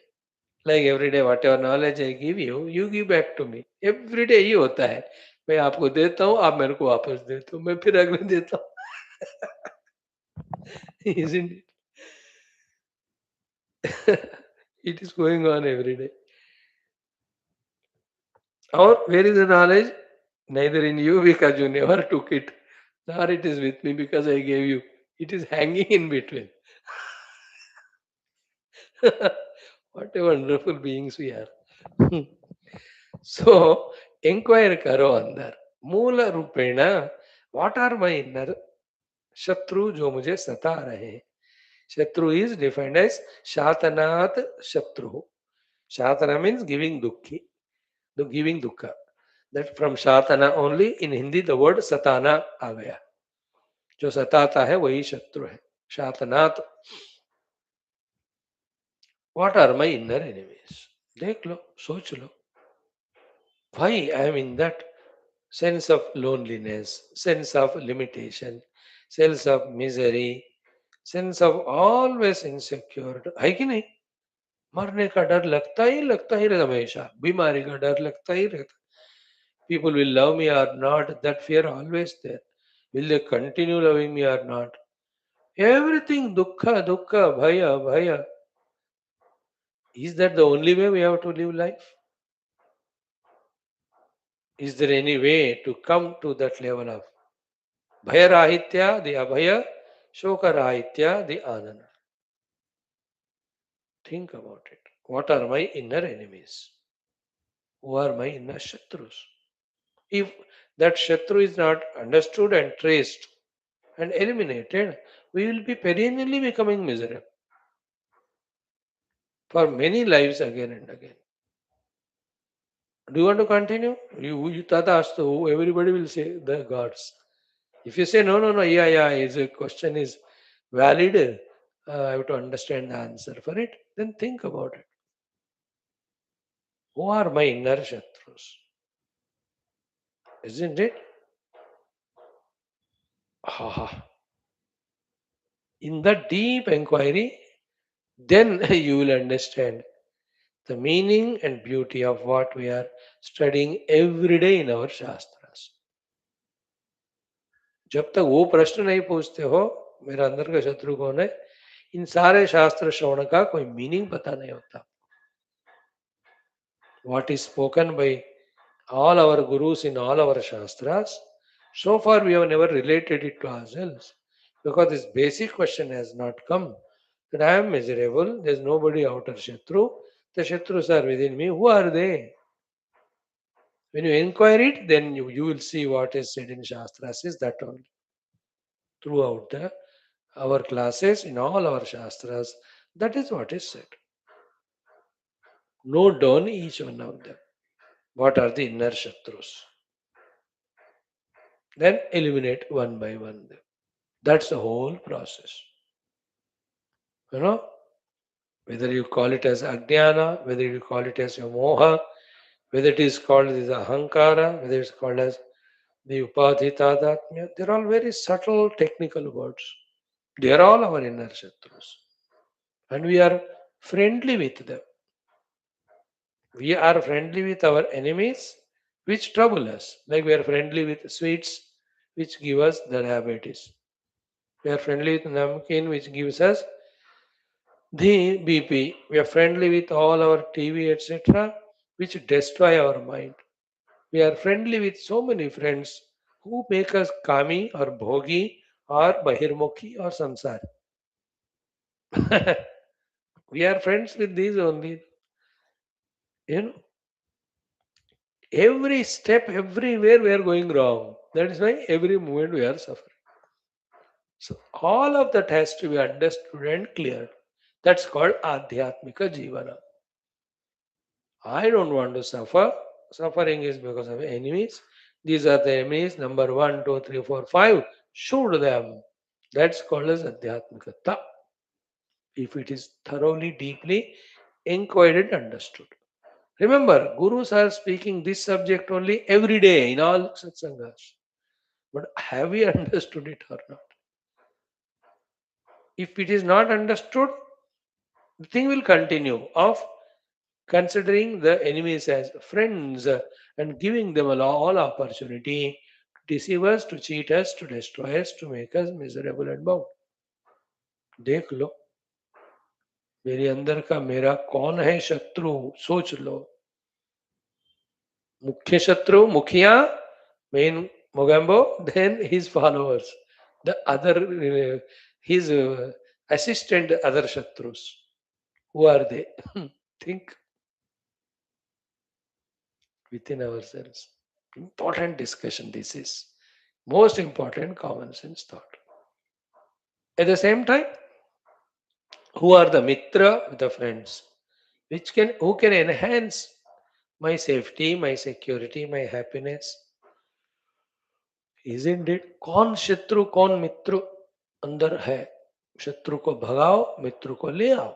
Like every day, whatever knowledge I give you, you give back to me. Every day ये होता है. मैं आपको देता हूँ, आप मेरे को वापस देते हो, मैं फिर अगले देता हूँ. Isn't it? It is going on every day. Or where is the knowledge? Neither in you because you never took it, nor it is with me because I gave you. It is hanging in between. What a wonderful beings we are. So, inquire करो अंदर. मूल रूपेण, what are my inner शत्रु जो मुझे सता रहे हैं. शत्रु is defined as शातनात शत्रु. Shatana means giving dukhi, the giving dukha. That from shatana only in Hindi the word satana आ गया. जो सताता है वही शत्रु है. शातनात. What are my inner enemies? देख लो, सोच लो. Why I am in that sense of loneliness, sense of limitation, sense of misery, sense of always insecure. है कि नहीं? मरने का डर लगता ही रहता हमेशा. बीमारी का डर लगता ही रहता. People will love me or not, that fear always there. Will they continue loving me or not? Everything dukkha, dukkha, bhaya, bhaya. Is that the only way we have to live life? Is there any way to come to that level of Bhayarahitya, the Abhaya, Shokarahitya, the Ananda? Think about it. What are my inner enemies? Who are my inner Shatrus? If that Shatru is not understood and traced and eliminated, we will be perennially becoming miserable for many lives again and again. Do you want to continue? You tadastu, everybody will say the gods. If you say no, no, no, yeah, the question is valid, I have to understand the answer for it, then think about it. Who are my inner Shatrus? Isn't it? Ah, in that deep inquiry, then you will understand the meaning and beauty of what we are studying every day in our Shastras. जब तक वो प्रश्न नहीं पूछते हो, मेरा अंदर का शत्रु कौन है, इन सारे शास्त्र श्रवण का कोई मीनिंग पता नहीं होता. What is spoken by all our gurus in all our shastras, so far we have never related it to ourselves because this basic question has not come that I am miserable, there is nobody outer Shatru, the Shatrus are within me, who are they? When you inquire it, then you will see what is said in Shastras is that only. Throughout our classes, in all our Shastras, that is what is said. Note down each one of them. What are the inner Shatrus? Then eliminate one by one them. That's the whole process. You know, whether you call it as Ajnana, whether you call it as your Moha, whether it is called as Ahankara, whether it's called as the Upadhitadatmya, they're all very subtle technical words. They are all our inner Shatrus. And we are friendly with them. We are friendly with our enemies, which trouble us. Like we are friendly with sweets, which give us the diabetes. We are friendly with namkeen, which gives us the BP. We are friendly with all our TV, etc., which destroy our mind. We are friendly with so many friends who make us kami or bhogi or bahirmukhi or samsar. We are friends with these only. You know, every step, everywhere we are going wrong. That is why every moment we are suffering. So all of that has to be understood and cleared. That's called Adhyatmika Jivana. I don't want to suffer. Suffering is because of enemies. These are the enemies. Number one, two, three, four, five. Shoot them. That's called as Adhyatmikata. If it is thoroughly, deeply inquired and understood. Remember, gurus are speaking this subject only every day in all satsangas. But have we understood it or not? If it is not understood, the thing will continue of considering the enemies as friends and giving them all opportunity to deceive us, to cheat us, to destroy us, to make us miserable and bound. देख लो मेरे अंदर का मेरा कौन है शत्रु सोच लो मुख्य शत्रु मुखिया main Mogambo then his followers the other his assistant other shatrus who are they think within ourselves. Important discussion this is. Most important common sense thought. At the same time, who are the mitra, the friends, which can who can enhance my safety, my security, my happiness? Isn't it? कौन शत्रु कौन मित्र अंदर है शत्रु को भगाओ मित्र को ले आओ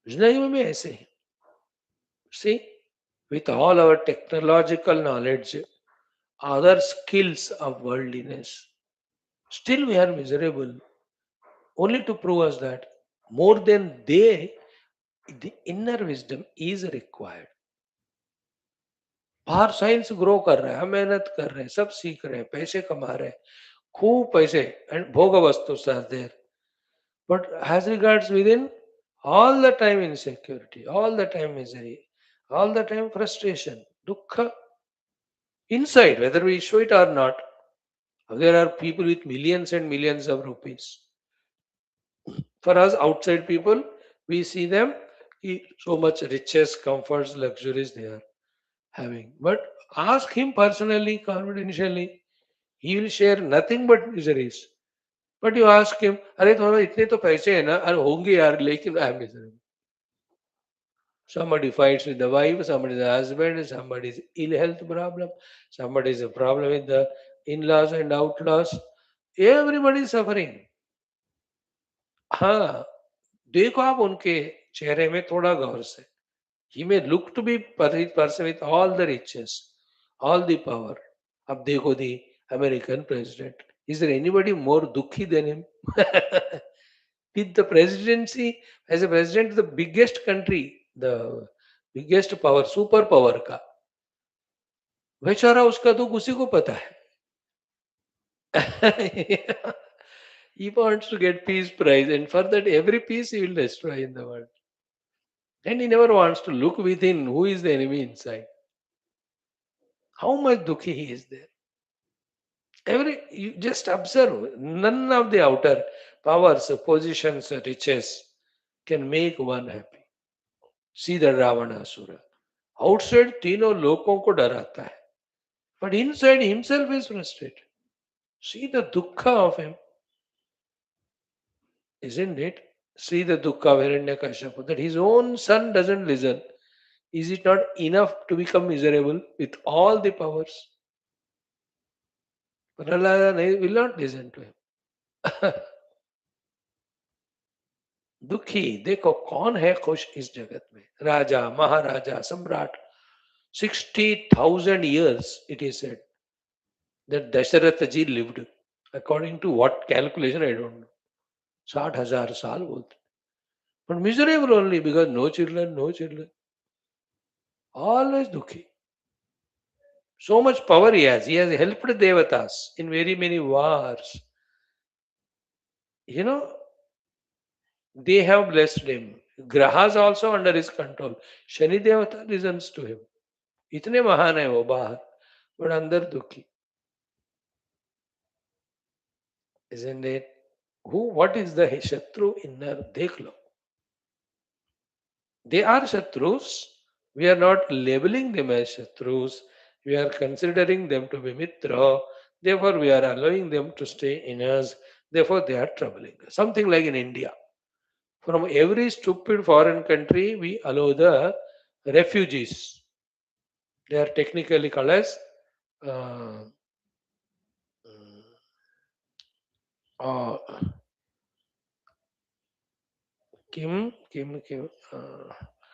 जिंदगी में भी ऐसे ही see with all our technological knowledge other skills of worldliness still we are miserable only to prove us that more than they, the inner wisdom is required. बाहर साइंस ग्रो कर रहा है हम मेहनत कर रहे हैं सब सीख रहे हैं पैसे कमा रहे हैं खूब पैसे एंड भोग वस्तु are there but has regards with in all the time insecurity all the time misery all the time frustration dukkha inside whether we show it or not there are people with millions and millions of rupees. For us outside people, we see them so much riches, comforts, luxuries they are having. But ask him personally, confidentially, he will share nothing but miseries. But you ask him, अरे तुम्हारे इतने तो पैसे हैं ना अरे होंगे यार लेकिन I am miserable. Somebody fights with the wife, somebody is the husband, somebody is ill health problem, somebody is a problem with the in-laws and outlaws. Everybody is suffering. हाँ, देखो आप उनके चेहरे में थोड़ा गौर से. He may look to be person with all the riches, all the power. अब देखो the American president. Is there anybody more dukhi than him? With the presidency, as a president of the biggest country, the biggest power, super power का, बेचारा उसका दुख उसी को पता है. He wants to get peace prize, and for that every peace he will destroy in the world. And he never wants to look within who is the enemy inside. How much dukhi he is there. You just observe, none of the outer powers, positions, riches can make one happy. See the Ravanasura. Outside तीनों लोगों को डराता है. But inside himself is frustrated. See the dukkha of him. Isn't it? See the dukkha of Hiranyakashipu, that his own son doesn't listen. Is it not enough to become miserable with all the powers? Prahlada will not listen to him. दुखी देखो कौन है खुश इस जगत में राजा महाराजा सम्राट 60,000 years it is said that Dasharatha ji lived according to what calculation I don't know 60,000 साल बोलते but miserable only because no children always dukhi. So much power he has. He has helped devatas in very many wars. You know, they have blessed him. Grahas also under his control. Shani devata listens to him. इतने महान है वो बाहर, but अंदर दुखी. Isn't it? Who? What is the Shatru inner? देख लो. They are Shatrus. We are not labeling them as Shatrus. We are considering them to be Mitra. Therefore, we are allowing them to stay in us. Therefore, they are troubling us. Something like in India. From every stupid foreign country, we allow the refugees. They are technically called as uh, uh, किम किम किम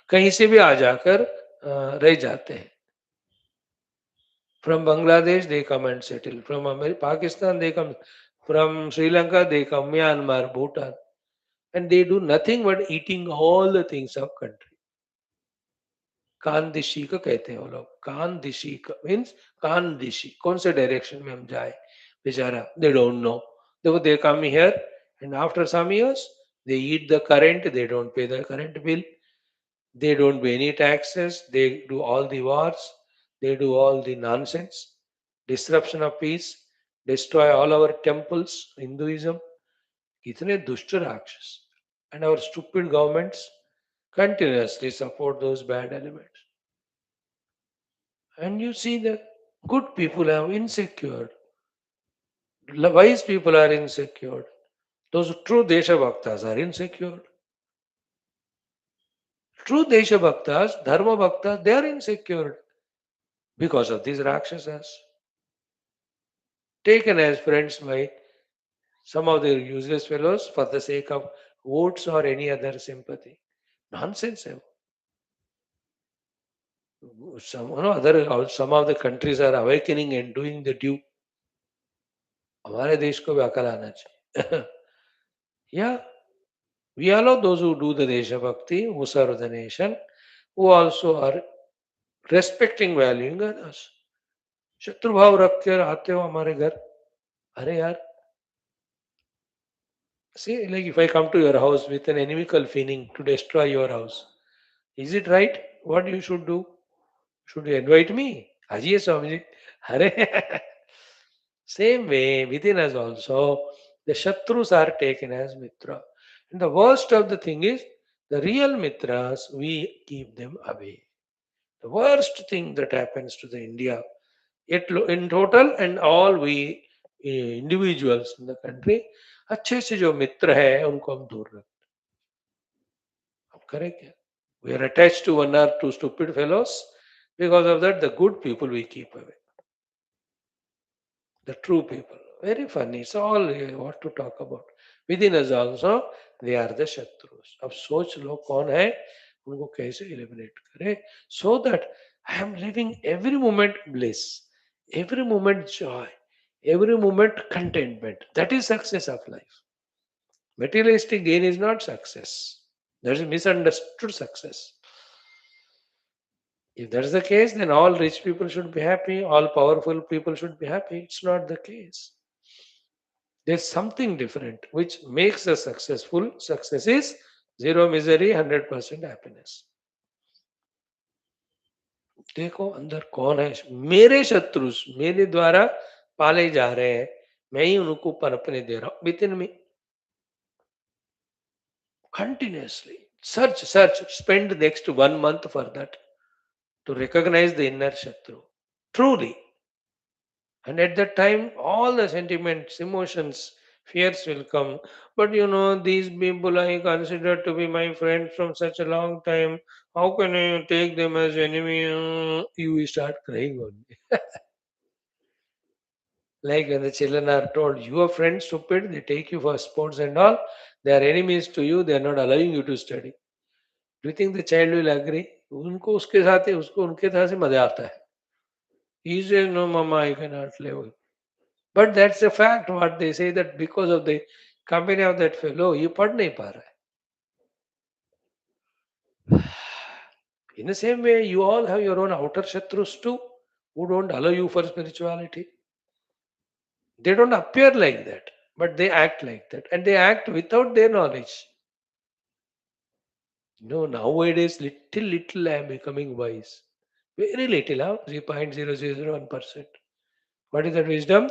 कहीं से भी आ जाकर रह जाते हैं. From Bangladesh, they come and settle. From Pakistan, they come. From Sri Lanka, they come. Myanmar, Bhutan. And they do nothing but eating all the things of country. कान दिशी का कहते हैं वो लोग. कान दिशी का मीन्स कान दिशी कौन से डायरेक्शन में हम जाए. बेचारा दे डोंट नो. देखो they come here and after some years they eat the current, they don't pay the current bill, they don't pay any taxes, they do all the wars, they do all the nonsense, disruption of peace, destroy all our temples, Hinduism. कितने दुष्ट राक्षस. And our stupid governments continuously support those bad elements. And you see the good people are insecure, wise people are insecure, those true Desha Bhaktas are insecure. True Desha Bhaktas, Dharma Bhaktas, they are insecure because of these Rakshasas. Taken as friends by some of the useless fellows for the sake of votes or any other sympathy. Nonsense. Some, some of the countries are awakening and doing the due. हमारे देश को भी अकल आना चाहिए. Yeah, we allow those who do the Desha Bhakti, who serve the nation, who also are respecting, valuing others. शत्रु भाव रख कर आते हो हमारे घर. अरे यार, see, like if I come to your house with an inimical feeling to destroy your house, is it right? What you should do? Should you invite me? Ajiye Swamiji. Hare. Same way, within us also, the Shatrus are taken as Mitra. And the worst of the thing is, the real Mitras, we keep them away. The worst thing that happens to the India, in total and all we individuals in the country, अच्छे से जो मित्र है उनको हम दूर रखते. हम करें क्या? We are attached to one or two stupid fellows. Because of that, the good people we keep away. The true people. Very funny. It's all what to talk about. Within us also, they are the Shatrus. अब सोच लो कौन है, उनको कैसे eliminate करें, so that I am living every moment bliss, every moment joy, every moment contentment. That is success of life. Materialistic gain is not success. That is misunderstood success. If that's the case, then all rich people should be happy, all powerful people should be happy. It's not the case. There's something different which makes us successful. Success is zero misery, 100% happiness. देखो अंदर कौन है. मेरे शत्रुस मेरे द्वारा पाले जा रहे हैं, मैं ही उनको पनपने दे रहा हूं. With in me continuously search, spend next 1 month for that to recognize the inner Shatru truly. And at that time, all the sentiments, emotions, fears will come. But these people I consider to be my friends from such a long time. How can I take them as enemy? You will start crying only. Like when the children are told, your friends stupid, they take you for sports and all. They are enemies to you, they are not allowing you to study. Do you think the child will agree? उनको उसके साथ ही उसको उनके तरह से मजा आता है. He says, no, mama, I cannot live. But that's a fact. What they say that because of the company of that fellow, ये पढ़ नहीं पा रहा है. In the same way, you all have your own outer Shatrus too, who don't allow you for spirituality. They don't appear like that, but they act like that. And they act without their knowledge. No, nowadays, little I am becoming wise. Very little, huh? 0.0001%. What is that wisdom?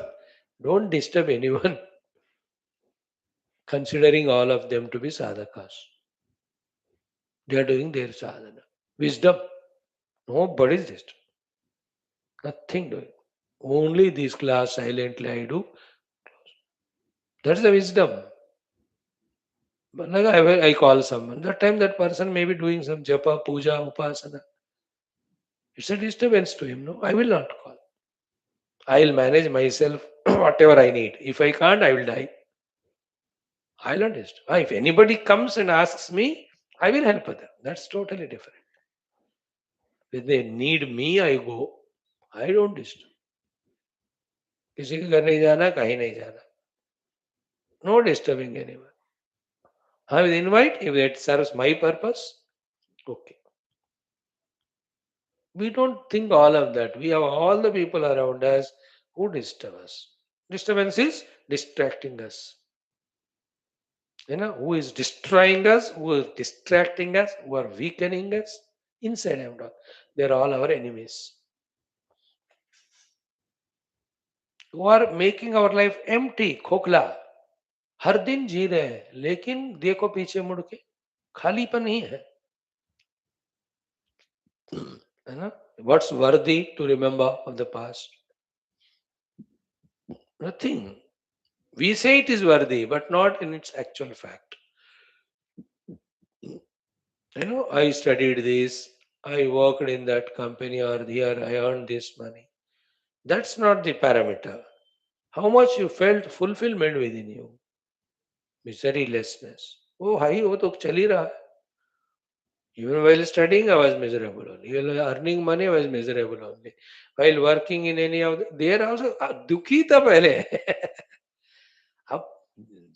Don't disturb anyone, considering all of them to be sadhakas. They are doing their sadhana. Wisdom. Nobody is disturbed. Nothing doing. Only this class silently I do. That's the wisdom. But like I call someone. That time that person may be doing some japa, puja, upasana. It's a disturbance to him. No, I will not call. I will manage myself whatever I need. If I can't, I will die. I will not disturb. If anybody comes and asks me, I will help them. That's totally different. If they need me, I go. I don't disturb. किसी के घर नहीं जाना, कहीं नहीं जाना. No disturbing anyone. I will invite if that serves my purpose. Okay. We don't think all of that. We have all the people around us who disturb us. Disturbance is distracting us. Who is destroying us, who is distracting us, who are weakening us. Inside and out. They're all our enemies. Who are making our life empty, खोखला. हर दिन जी रहे हैं, लेकिन देखो पीछे मुड़ के खालीपन ही है. What's worthy to remember of the past? Nothing. We say it is worthy, but not in its actual fact. I studied this, I worked in that company, or here I earned this money. That's not the parameter. How much you felt fulfillment within you, miserylessness. Oh, hi, वो तो चल ही रहा है. Even while studying, I was miserable only. While earning money, I was miserable only. While working in any of the, there also दुखी था पहले. अब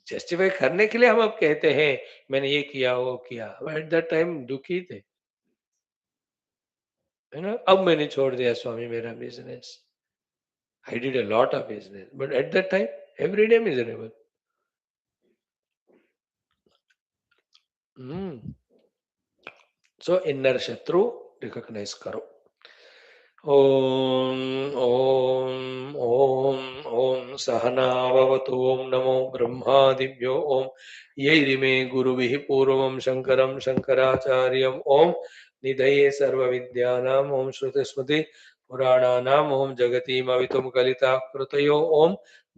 justify करने के लिए हम अब कहते हैं मैंने ये किया वो किया. एट दैट टाइम दुखी थे. अब मैंने छोड़ दिया स्वामी मेरा business. I did a lot of business, but at that time, every day miserable. So inner Shatru, recognize karo. ॐ ॐ ॐ ॐ सहनाववतु ॐ नमो ब्रह्मादिभ्यो ॐ यैरिमे गुरुभिः पूर्वं शङ्करं शङ्कराचार्यम् ॐ निधये सर्वविद्यानाम् ॐ श्रुतिस्मृति पुराणानाम् ॐ जगतीमवितुं कलिताकृतयो ॐ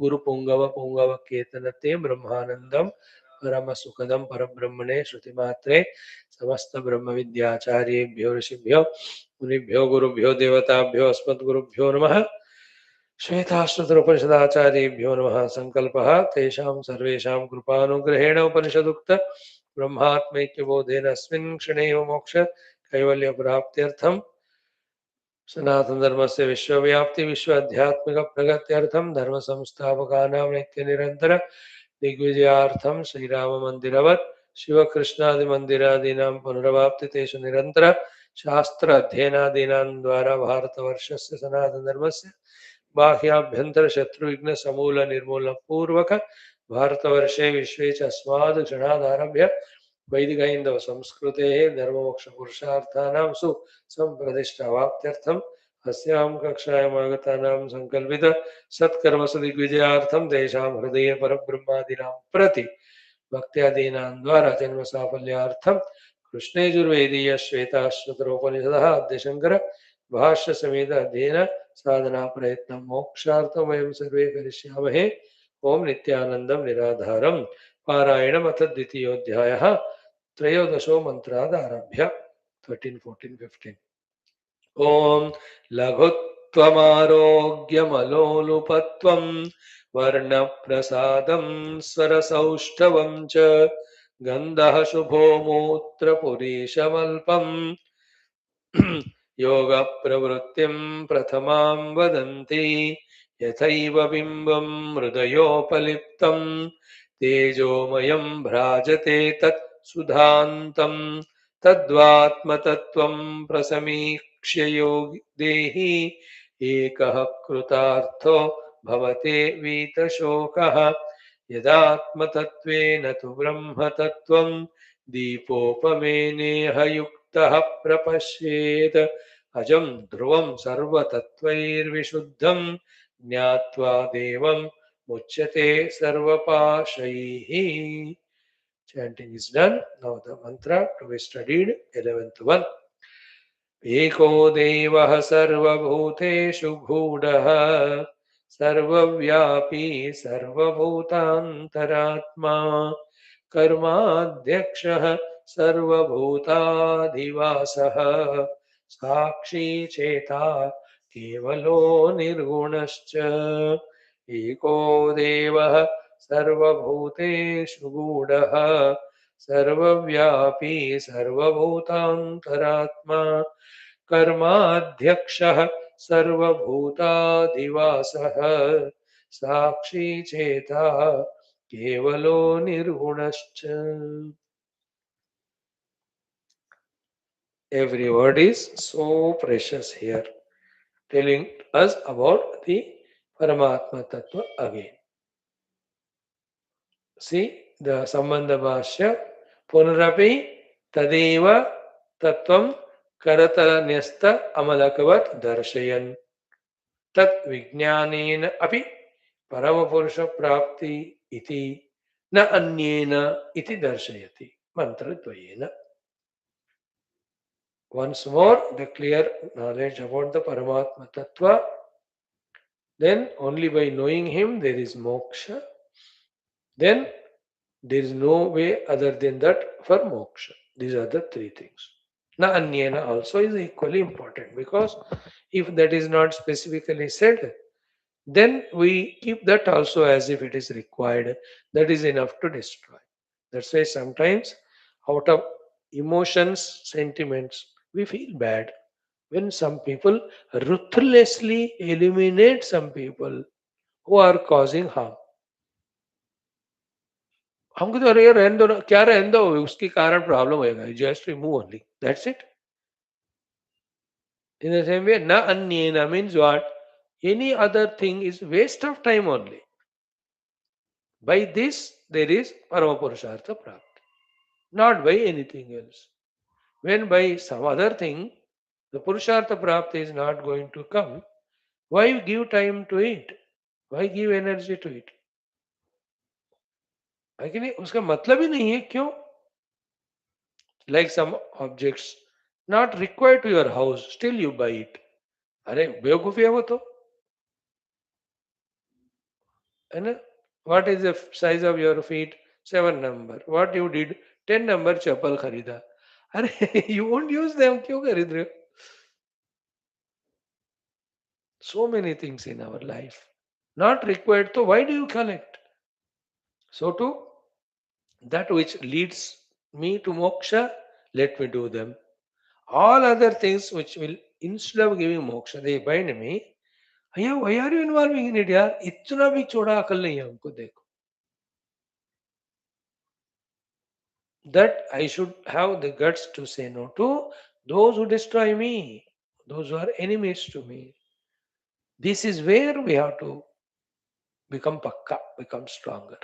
गुरुपुङ्गव पुङ्गवकेतनते ब्रह्मानन्दं परमसुखदं परब्रह्मणे श्रुतिमात्रे समस्त ब्रह्मविद्याचार्येभ्यो ऋषिभ्यो मुनिभ्यो गुरुभ्यो देवताभ्यो अस्मद्गुरुभ्यो नमः. श्वेताश्वतरोपनिषदाचार्येभ्यो नमः. संकल्पः तेषां सर्वेषां कृपानुग्रहेण उपनिषदुक्त ब्रह्मात्मैक्यबोधेन अस्मिन् क्षणे एव मोक्ष कैवल्यप्राप्त्यर्थं सनातन धर्म से विश्वव्याप्ति विश्व आध्यात्मिक प्रगत्यर्थम धर्म संस्थापकानां नित्य निरंतर दिग्विजयार्थम श्रीराम मंदिरवत् शिव कृष्णादि मंदिरादीनां पुनरवाप्ति तेषु निरंतर शास्त्र अध्ययनादीनां द्वारा भारतवर्षस्य सनातन धर्मस्य बाह्याभ्यंतर शत्रु विघ्न समूल निर्मूलन पूर्वक भारतवर्षे विश्वे च अस्माद् क्षणादारभ्य वैदिक हिंदव संस्कृते धर्ममोक्ष पुरुषार्थानां सु संप्रतिष्ठावाप्त्यर्थम अस्यां कक्षायाम् आगतानां संकल्पित सत्कर्मसु दिग्विजयार्थं तेषां हृदये परब्रह्मादीनां प्रति भक्त्यादीनां द्वारा जन्म साफल्यार्थं कृष्णयजुर्वेदीय श्वेताश्वतरोपनिषदः आद्यशंकर भाष्य समेत अध्ययन साधना प्रयत्न मोक्षार्थं वयं सर्वे करिष्यामहे. ओम नित्यानंदं निराधारं पारायणमथ द्वितीयोऽध्यायः त्रयोदशो मन्त्रादारभ्य 13, 14, 15. ॐ लघुत्वमारोग्यमलोलुपत्वं वर्णप्रसादं स्वरसौष्ठवं च गन्धः शुभो मूत्रपुरीशमल्पम् योगप्रवृत्तिं प्रथमां वदन्ति यथैव बिम्बं हृदयोपलिप्तं तेजोमयं भ्राजते तत् सुधान्तम् तद्वात्मतत्त्वं प्रसमीक्ष्य योगी देहि एकः कृतार्थो भवते वीतशोकः यदात्मतत्त्वेन तु ब्रह्मतत्त्वं दीपोपमेनेह युक्तः प्रपश्येत् अजं ध्रुवं सर्वतत्त्वैर्विशुद्धं ज्ञात्वा देवं मुच्यते सर्वपाशैः. Chanting is done. Now the mantra to be studied, 11th one. एको देवः सर्वभूतेषु गूढः सर्वव्यापी सर्वभूतान्तरात्मा कर्माध्यक्षः सर्वभूताधिवासः साक्षी चेता केवलो निर्गुणश्च एको देवः सर्वभूतेषु गूढः सर्वव्यापी सर्वभूतान्तरात्मा कर्माध्यक्षः सर्वभूताधिवासः साक्षी चेता केवलो निर्गुणश्च. Every word is so precious here, telling us about the Paramatma Tattva again. See the Sambandha Bhashya, Punarapi Tadeva Tattvam Karatalanyasta Amalakavat Darshayan Tat Vijnanena Api Paramapurusha Prapti Iti Na Anyena Iti Darshayati Mantra Dvayena. Once more, the clear knowledge about the Paramatma Tattva, then only by knowing him there is moksha, then there is no way other than that for moksha. These are the three things. Na anyena also is equally important because if that is not specifically said, then we keep that also as if it is required. That is enough to destroy. That's why sometimes out of emotions, sentiments, we feel bad when some people ruthlessly eliminate some people who are causing harm. हमको तो अरे यार रहने दो ना, क्या रहने दो, उसके कारण प्रॉब्लम होएगा, just remove only, that's it. In the same way, na anyena means what? Any other thing is waste of time only. By this, there is Paramapurushartha Prapti, not by anything else. When by some other thing, the Purushartha Prapti is not going to come, why give time to it? Why give energy to it? है कि नहीं? उसका मतलब ही नहीं है, क्यों? Like some objects not required to your house, still you buy it. अरे बेवकूफी है वो तो, है ना? What is the size of your feet? 7 number. What you did? 10 number चप्पल खरीदा. अरे you won't use them, क्यों खरीद रहे हो? So many things in our life not required, so why do you collect? So too, that which leads me to moksha, let me do them. All other things which will, instead of giving moksha, they bind me. भैया why are you involving in it यार, इतना भी छोड़ा अकल नहीं है हमको. देखो, that I should have the guts to say no to those who destroy me, those who are enemies to me. This is where we have to become pakka, become stronger.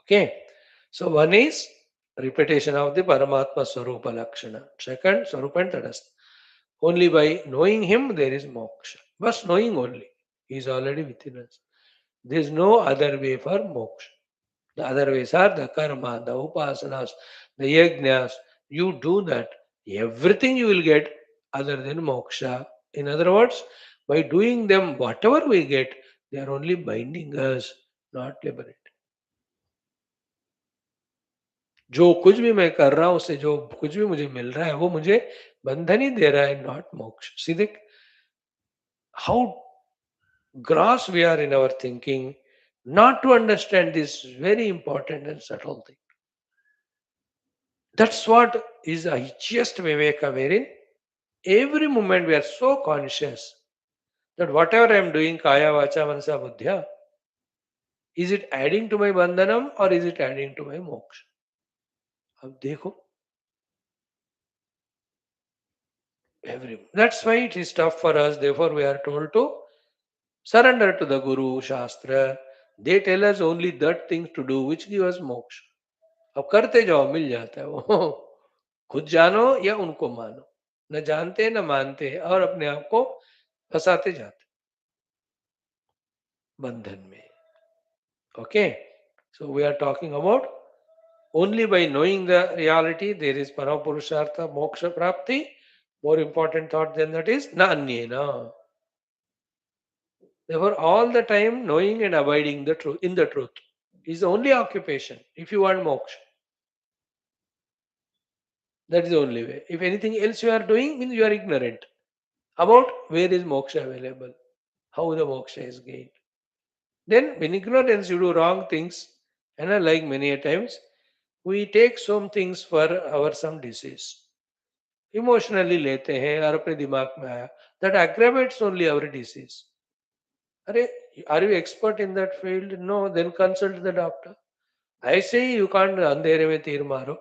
Okay. So one is repetition of the Paramatma Swarupa Lakshana. Second, Swarupa and Tadastha. Only by knowing him there is moksha. But knowing only. He is already within us. There is no other way for moksha. The other ways are the karma, the upasanas, the yajnas. You do that. Everything you will get other than moksha. In other words, by doing them, whatever we get, they are only binding us, not liberating. जो कुछ भी मैं कर रहा हूं, उससे जो कुछ भी मुझे मिल रहा है, वो मुझे बंधन ही दे रहा है, नॉट मोक्ष. सीधे how gross we are in our thinking not to understand this very important and subtle thing. That's what is a highest viveka, wherein every moment we are so conscious that whatever I am doing, kaya, vacha, manasa, buddhya, is it adding to my bandhanam or is it adding to my moksha? अब देखो, That's why it is tough for us. Therefore, we are told to surrender to the Guru, Shastra. They tell us only that things to do which give us moksha. अब करते जाओ मिल जाता है वो खुद जानो या उनको मानो न जानते न मानते और अपने आप को फंसाते जाते बंधन में okay so we are talking about only by knowing the reality there is parapurushartha moksha prapti more important thought than that is na anyena therefore all the time knowing and abiding the truth in the truth is the only occupation if you want moksha. That is the only way. If anything else you are doing means you are ignorant about where is moksha available, how the moksha is gained. Then, in ignorance, you do wrong things, and like many a times, we take some things for our some disease. Emotionally लेते हैं और अपने दिमाग में आया. That aggravates only our disease. अरे, are you expert in that field? No, then consult the doctor. I say you can't अंधेरे में तीर मारो,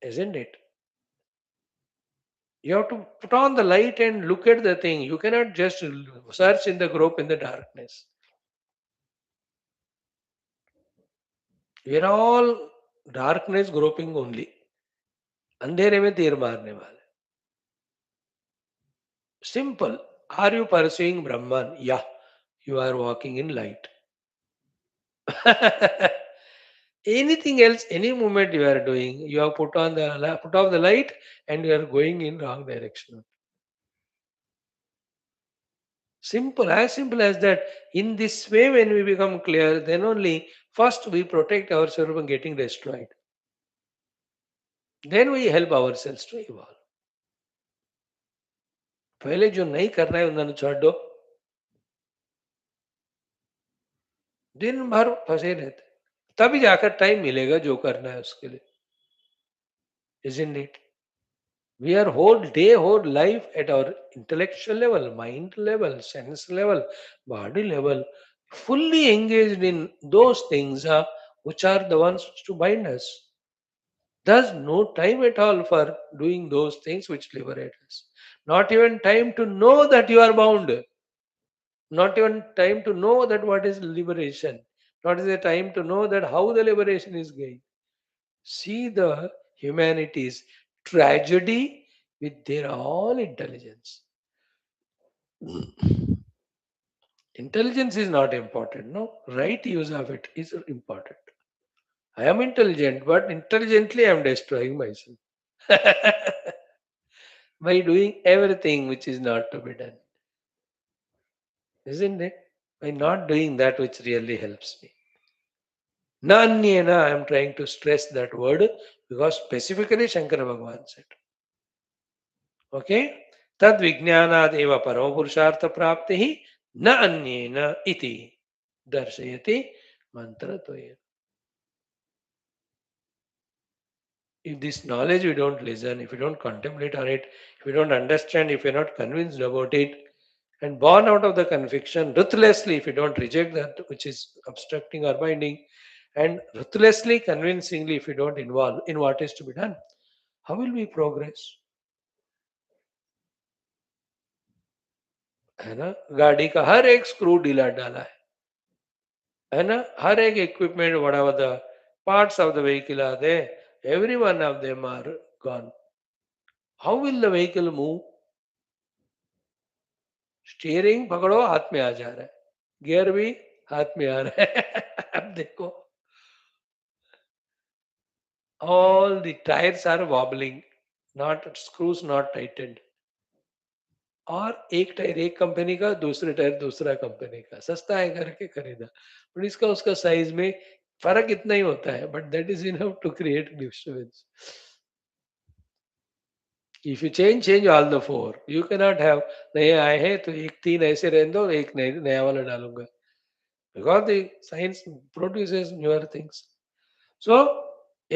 isn't it? You have to put on the light and look at the thing. You cannot just search in the group in the darkness. We are all darkness groping only. अंधेरे में तीर मारने वाले. Simple. Are you pursuing Brahman? Yeah. You are walking in light. Anything else, any movement you are doing, you have put off the light and you are going in wrong direction. Simple as that. In this way, when we become clear, then only first we protect ourselves from getting destroyed. Then we help ourselves to evolve. पहले जो नहीं करना है उन्हें छोड़ दो दिन भर फंसे रहते तभी जाकर टाइम मिलेगा जो करना है उसके लिए isn't it we are whole day whole life at our intellectual level mind level sense level body level fully engaged in those things which are the ones to bind us thus no time at all for doing those things which liberate us not even time to know that you are bound not even time to know that what is liberation not is the time to know that how the liberation is gained see the humanity's tragedy with their all intelligence. Intelligence is not important, no. Right use of it is important. I am intelligent, but intelligently I am destroying myself by doing everything which is not to be done. Isn't it? By not doing that which really helps me. Nanyena, I am trying to stress that word because specifically Shankara Bhagavan said. Okay तद विज्ञानादेव परम पुरुषार्थ प्राप्ति ही न अन्येन इति दर्शयति मंत्र तो if this knowledge we don't listen if we don't contemplate on it if we don't understand if we're not convinced about it and born out of the conviction ruthlessly if we don't reject that which is obstructing or binding and ruthlessly convincingly if we don't involve in what is to be done how will we progress है ना गाड़ी का हर एक screw ढीला डाला है ना हर एक equipment whatever the parts of the vehicle are there every one of them are gone how will the vehicle move steering पकड़ो हाथ में आ जा रहा है गियर भी हाथ में आ रहा है अब देखो all the tires are wobbling not screws not tightened और एक टायर एक कंपनी का दूसरे टायर दूसरा कंपनी का सस्ता है करके खरीदा और इसका उसका साइज में फर्क इतना ही होता है but that is enough to create disturbance if you change all the four you can not have नए आए हैं तो एक तीन ऐसे रहने दो एक नया वाला डालूंगा because the science produces newer things so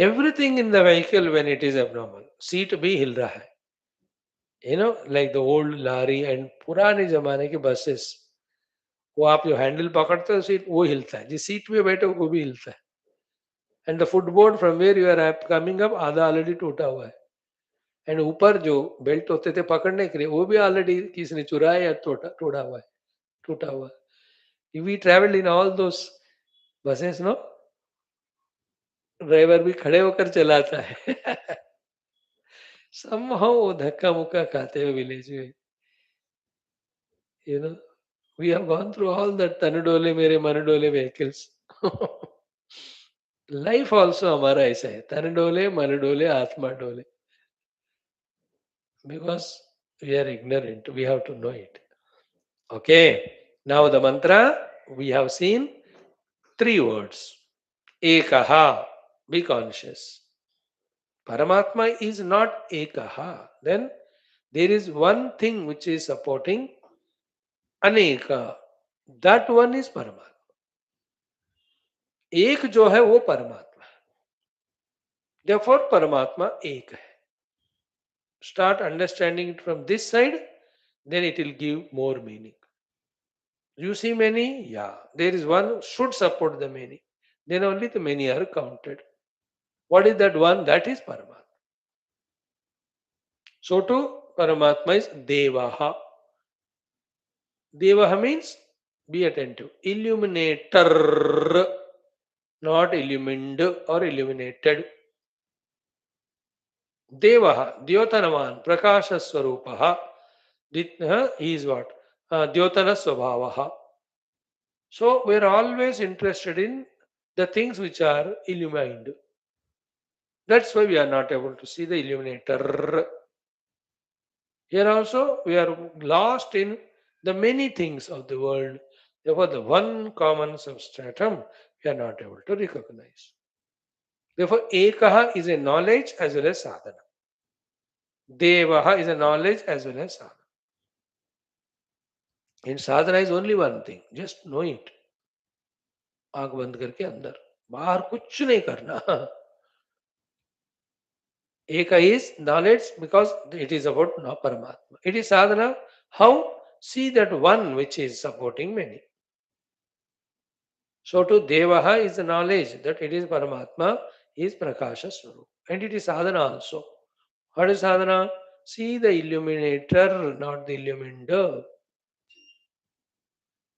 everything in the vehicle when it is abnormal seat भी हिल रहा है like the old lorry and पुराने जमाने के बसेस वो आप जो हैंडल पकड़ते हो सीट वो हिलता है जिस सीट में बैठे हो वो भी हिलता है and the footboard from where you are coming up आधा ऑलरेडी टूटा हुआ है एंड ऊपर जो बेल्ट होते थे पकड़ने के लिए वो भी ऑलरेडी किसी ने चुराया या तोड़ा तोड़ा हुआ है, टूटा हुआ है। We travelled in all those buses no, driver भी खड़े होकर चलाता है। somehow वो धक्का मुक्का खाते हुए विलेज में, you know, we have gone through all that तन डोले मेरे मन डोले vehicles. लाइफ ऑल्सो हमारा ऐसा है, तन डोले मन डोले आत्मा डोले, because we are ignorant, we have to know it. Okay, now the mantra we have seen three words. Ekaha, be conscious. Paramatma is not ekaha. Then there is one thing which is supporting अनेका, that one is परमात्मा. एक जो है वो परमात्मा है, therefore परमात्मा एक है. Start understanding it from this side, then it will give more meaning. You see many, yeah, there is one should support the many, then only the many are counted. What is that one? That is Paramatma. So too Paramatma is Devaha. Devaha means, be attentive, illuminator, not illumined or illuminated. Devaha, Dyotanavan, Prakasha Swarupaha. He is what? Dyotana Swabhavaha. So we are always interested in the things which are illumined. That's why we are not able to see the illuminator. Here also we are lost in the many things of the world. Therefore, the one common substratum we are not able to recognize. Therefore, Ekaha is a knowledge as well as sadhana. Devaha is a knowledge as well as sadhana. And sadhana is only one thing, just know it. आंख बंद करके अंदर, बाहर कुछ नहीं करना. Eka is knowledge because it is about Paramatma. It is sadhana. How? See that one which is supporting many. So to Devaha is the knowledge that it is Paramatma, is Prakasha Swarup. And it is sadhana also. What is sadhana? See the illuminator, not the illuminator.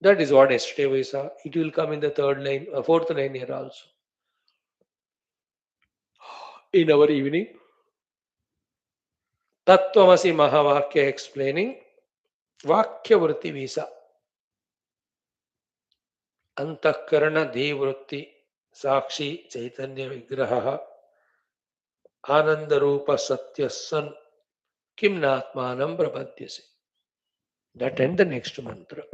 That is what yesterday we saw. It will come in the third line, fourth line here also. In our evening, Tattvamasi Mahavakya explaining Vakya Vritti Visa. अंतःकरण धीवृत्ति साक्षी चैतन्य विग्रह आनंद रूप सत्य सन किम नात्मानं प्रपद्यसे. That and the next mantra.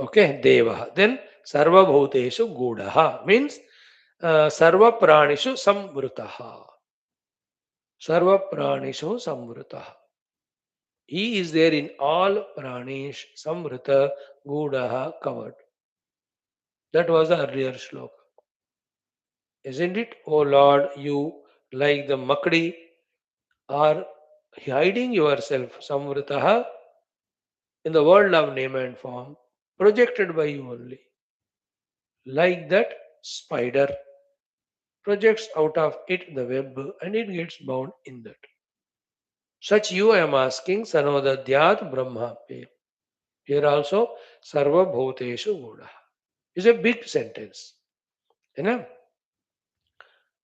Okay, Devah. Then Sarvabhuteshu Gudaha means Sarva Pranishu Samvrutaha. Sarva Pranishu Samvrutaha. He is there in all Pranish, Samvrita, Gudaha covered. That was the earlier shloka. Isn't it? Oh Lord, you like the Makdi are hiding yourself, Samvritaha, in the world of name and form, projected by you only. Like that spider projects out of it the web and it gets bound in that. Such you I am asking, Sanodadyat Brahmape. Here also, Sarva Bhuteshu Guda. Is a big sentence. You know?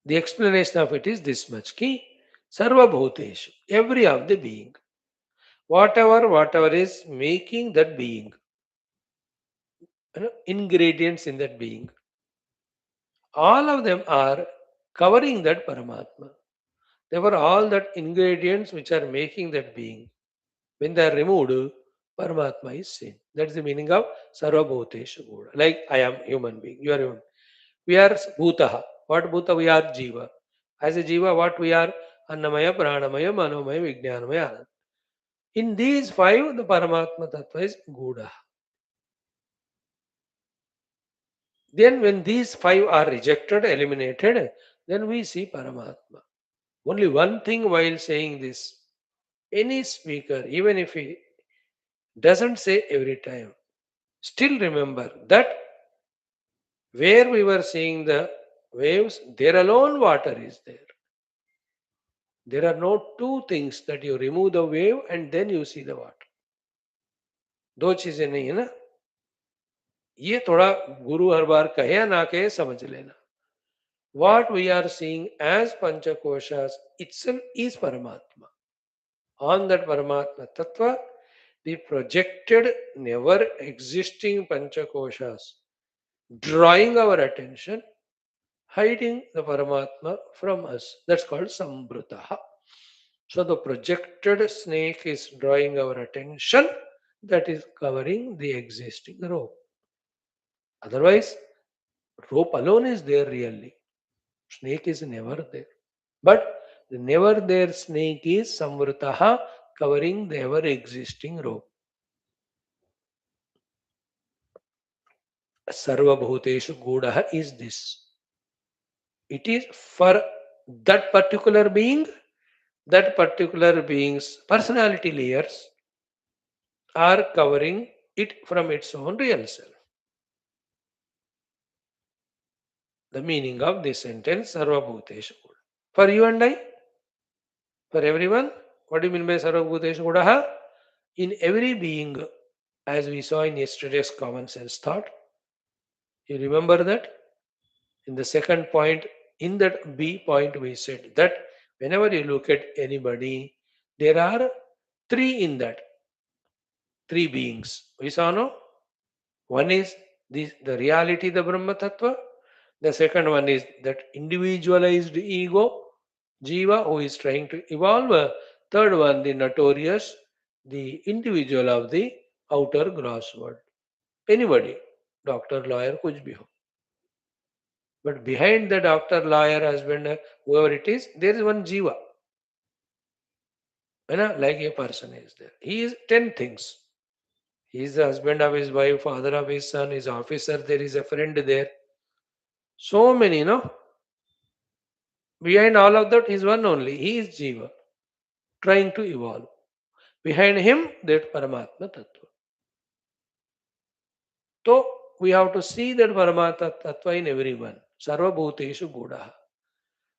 The explanation of it is this much. Ki Sarva Bhuteshu, every of the being. Whatever is making that being, ingredients in that being, all of them are covering that Paramatma. Therefore, all that ingredients which are making that being, when they are removed, Paramatma is seen. That's the meaning of Sarvabhuteshu Guda. Like I am human being, you are human. We are Bhutaha. What Bhuta? We are Jiva. As a Jiva, what we are? Annamaya, Pranamaya, Manomaya, Vijnanamaya, Anand. In these five, the Paramatma Tattva is Guda. Then when these five are rejected, eliminated, then we see Paramatma. Only one thing while saying this, any speaker, even if he doesn't say every time, still remember that where we were seeing the waves, there alone water is there. There are no two things that you remove the wave and then you see the water. दो चीजें नहीं है ना. ये थोड़ा गुरु हर बार कहे ना कहे समझ लेना. What we are seeing as Panchakoshas itself is Paramatma. On that Paramatma Tattva, the projected, never existing Panchakoshas, drawing our attention, hiding the Paramatma from us. That's called Sambrutaha. So the projected snake is drawing our attention, that is covering the existing rope. Otherwise, rope alone is there really. Snake is never there. But the never there snake is Samvrutaha, covering the ever existing rope. Sarva Bhuteshu Gudaha is this. It is for that particular being's personality layers are covering it from its own real self. The meaning of this sentence, Sarva Bhuteshu Guda. For you and I, for everyone, what do you mean by Sarva Bhuteshu Gudaha? In every being, as we saw in yesterday's common sense thought, you remember that? In the second point, in that B point, we said that whenever you look at anybody, there are three in that, three beings. We saw no? One is the reality, the Brahma Tattva. The second one is that individualized ego, Jiva, who is trying to evolve. Third one, the notorious, the individual of the outer gross world. Anybody, doctor, lawyer, kuch bhi ho. But behind the doctor, lawyer, husband, whoever it is, there is one jiva. You know, like a person is there. He is 10 things. He is the husband of his wife, father of his son, his officer, there is a friend there. So many, you know. Behind all of that is one only. He is jiva, trying to evolve. Behind him, that Paramatma Tattva. So, we have to see that Paramatma Tattva in everyone. Sarva Bhuteshu Gudaha.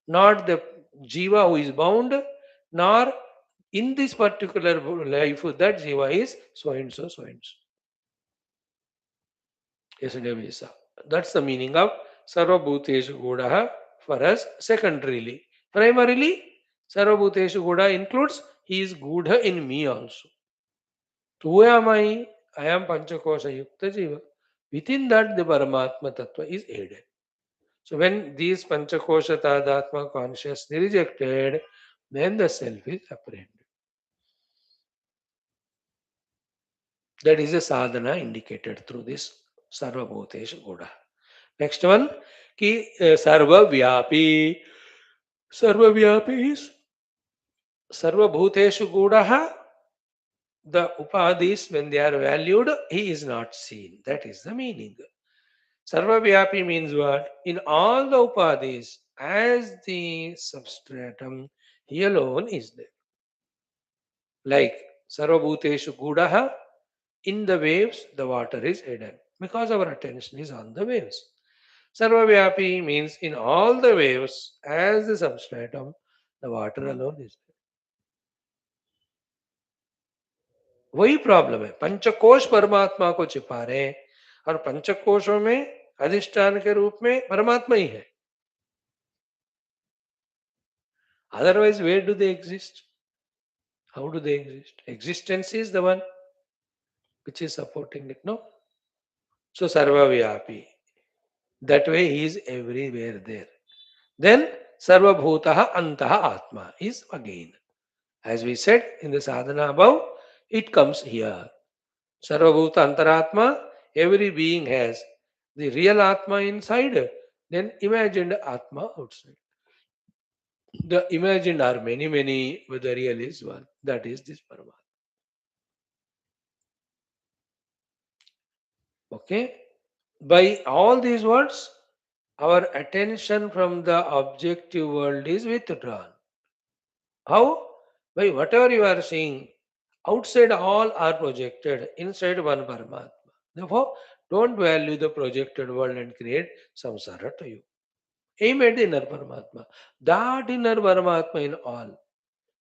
Not the jiva who is bound, nor in this particular life that jiva is so and so, so and so. Yesterday we saw. That's the meaning of Sarva Bhuteshu Gudaha for us secondarily. Primarily, Sarva Bhuteshu Gudaha includes he is Gudha in me also. So who am I? I am Panchakosha Yukta Jiva. Within that, the Paramatma Tattva is aided. So when these Panchakosha Tadatma consciously rejected, then the self is apprehended. That is a sadhana indicated through this Sarva Bhuteshu Guda. Next one, ki Sarva Vyapi. Sarva Vyapi is Sarva Bhuteshu Gudaha. The upadhis, when they are valued, he is not seen. That is the meaning. Sarva Vyapi means what? In all the upadhis, as the substratum, he alone is there. Like Sarva Bhuteshu Gudaha, in the waves, the water is hidden because our attention is on the waves. Sarvavyapi means in all the waves, as the substratum, the water alone is there. वही problem है. पंचकोश परमात्मा को छिपा रहे हैं और पंचकोशों में अधिष्ठान के रूप में परमात्मा ही है. Otherwise, where do they exist? How do they exist? Existence is the one which is supporting it, no? So, Sarvavyapi. That way, he is everywhere there. Then, Sarvabhutaha Antaha Atma is again. As we said in the sadhana above, it comes here. Sarvabhuta Antaratma, every being has the real Atma inside, then imagined Atma outside. The imagined are many, many, but the real is one. That is this Paramatma. Okay? By all these words, our attention from the objective world is withdrawn. How? By whatever you are seeing, outside all are projected, inside one Paramatma. Therefore, don't value the projected world and create samsara to you. Aim at the inner Paramatma. That inner Paramatma in all.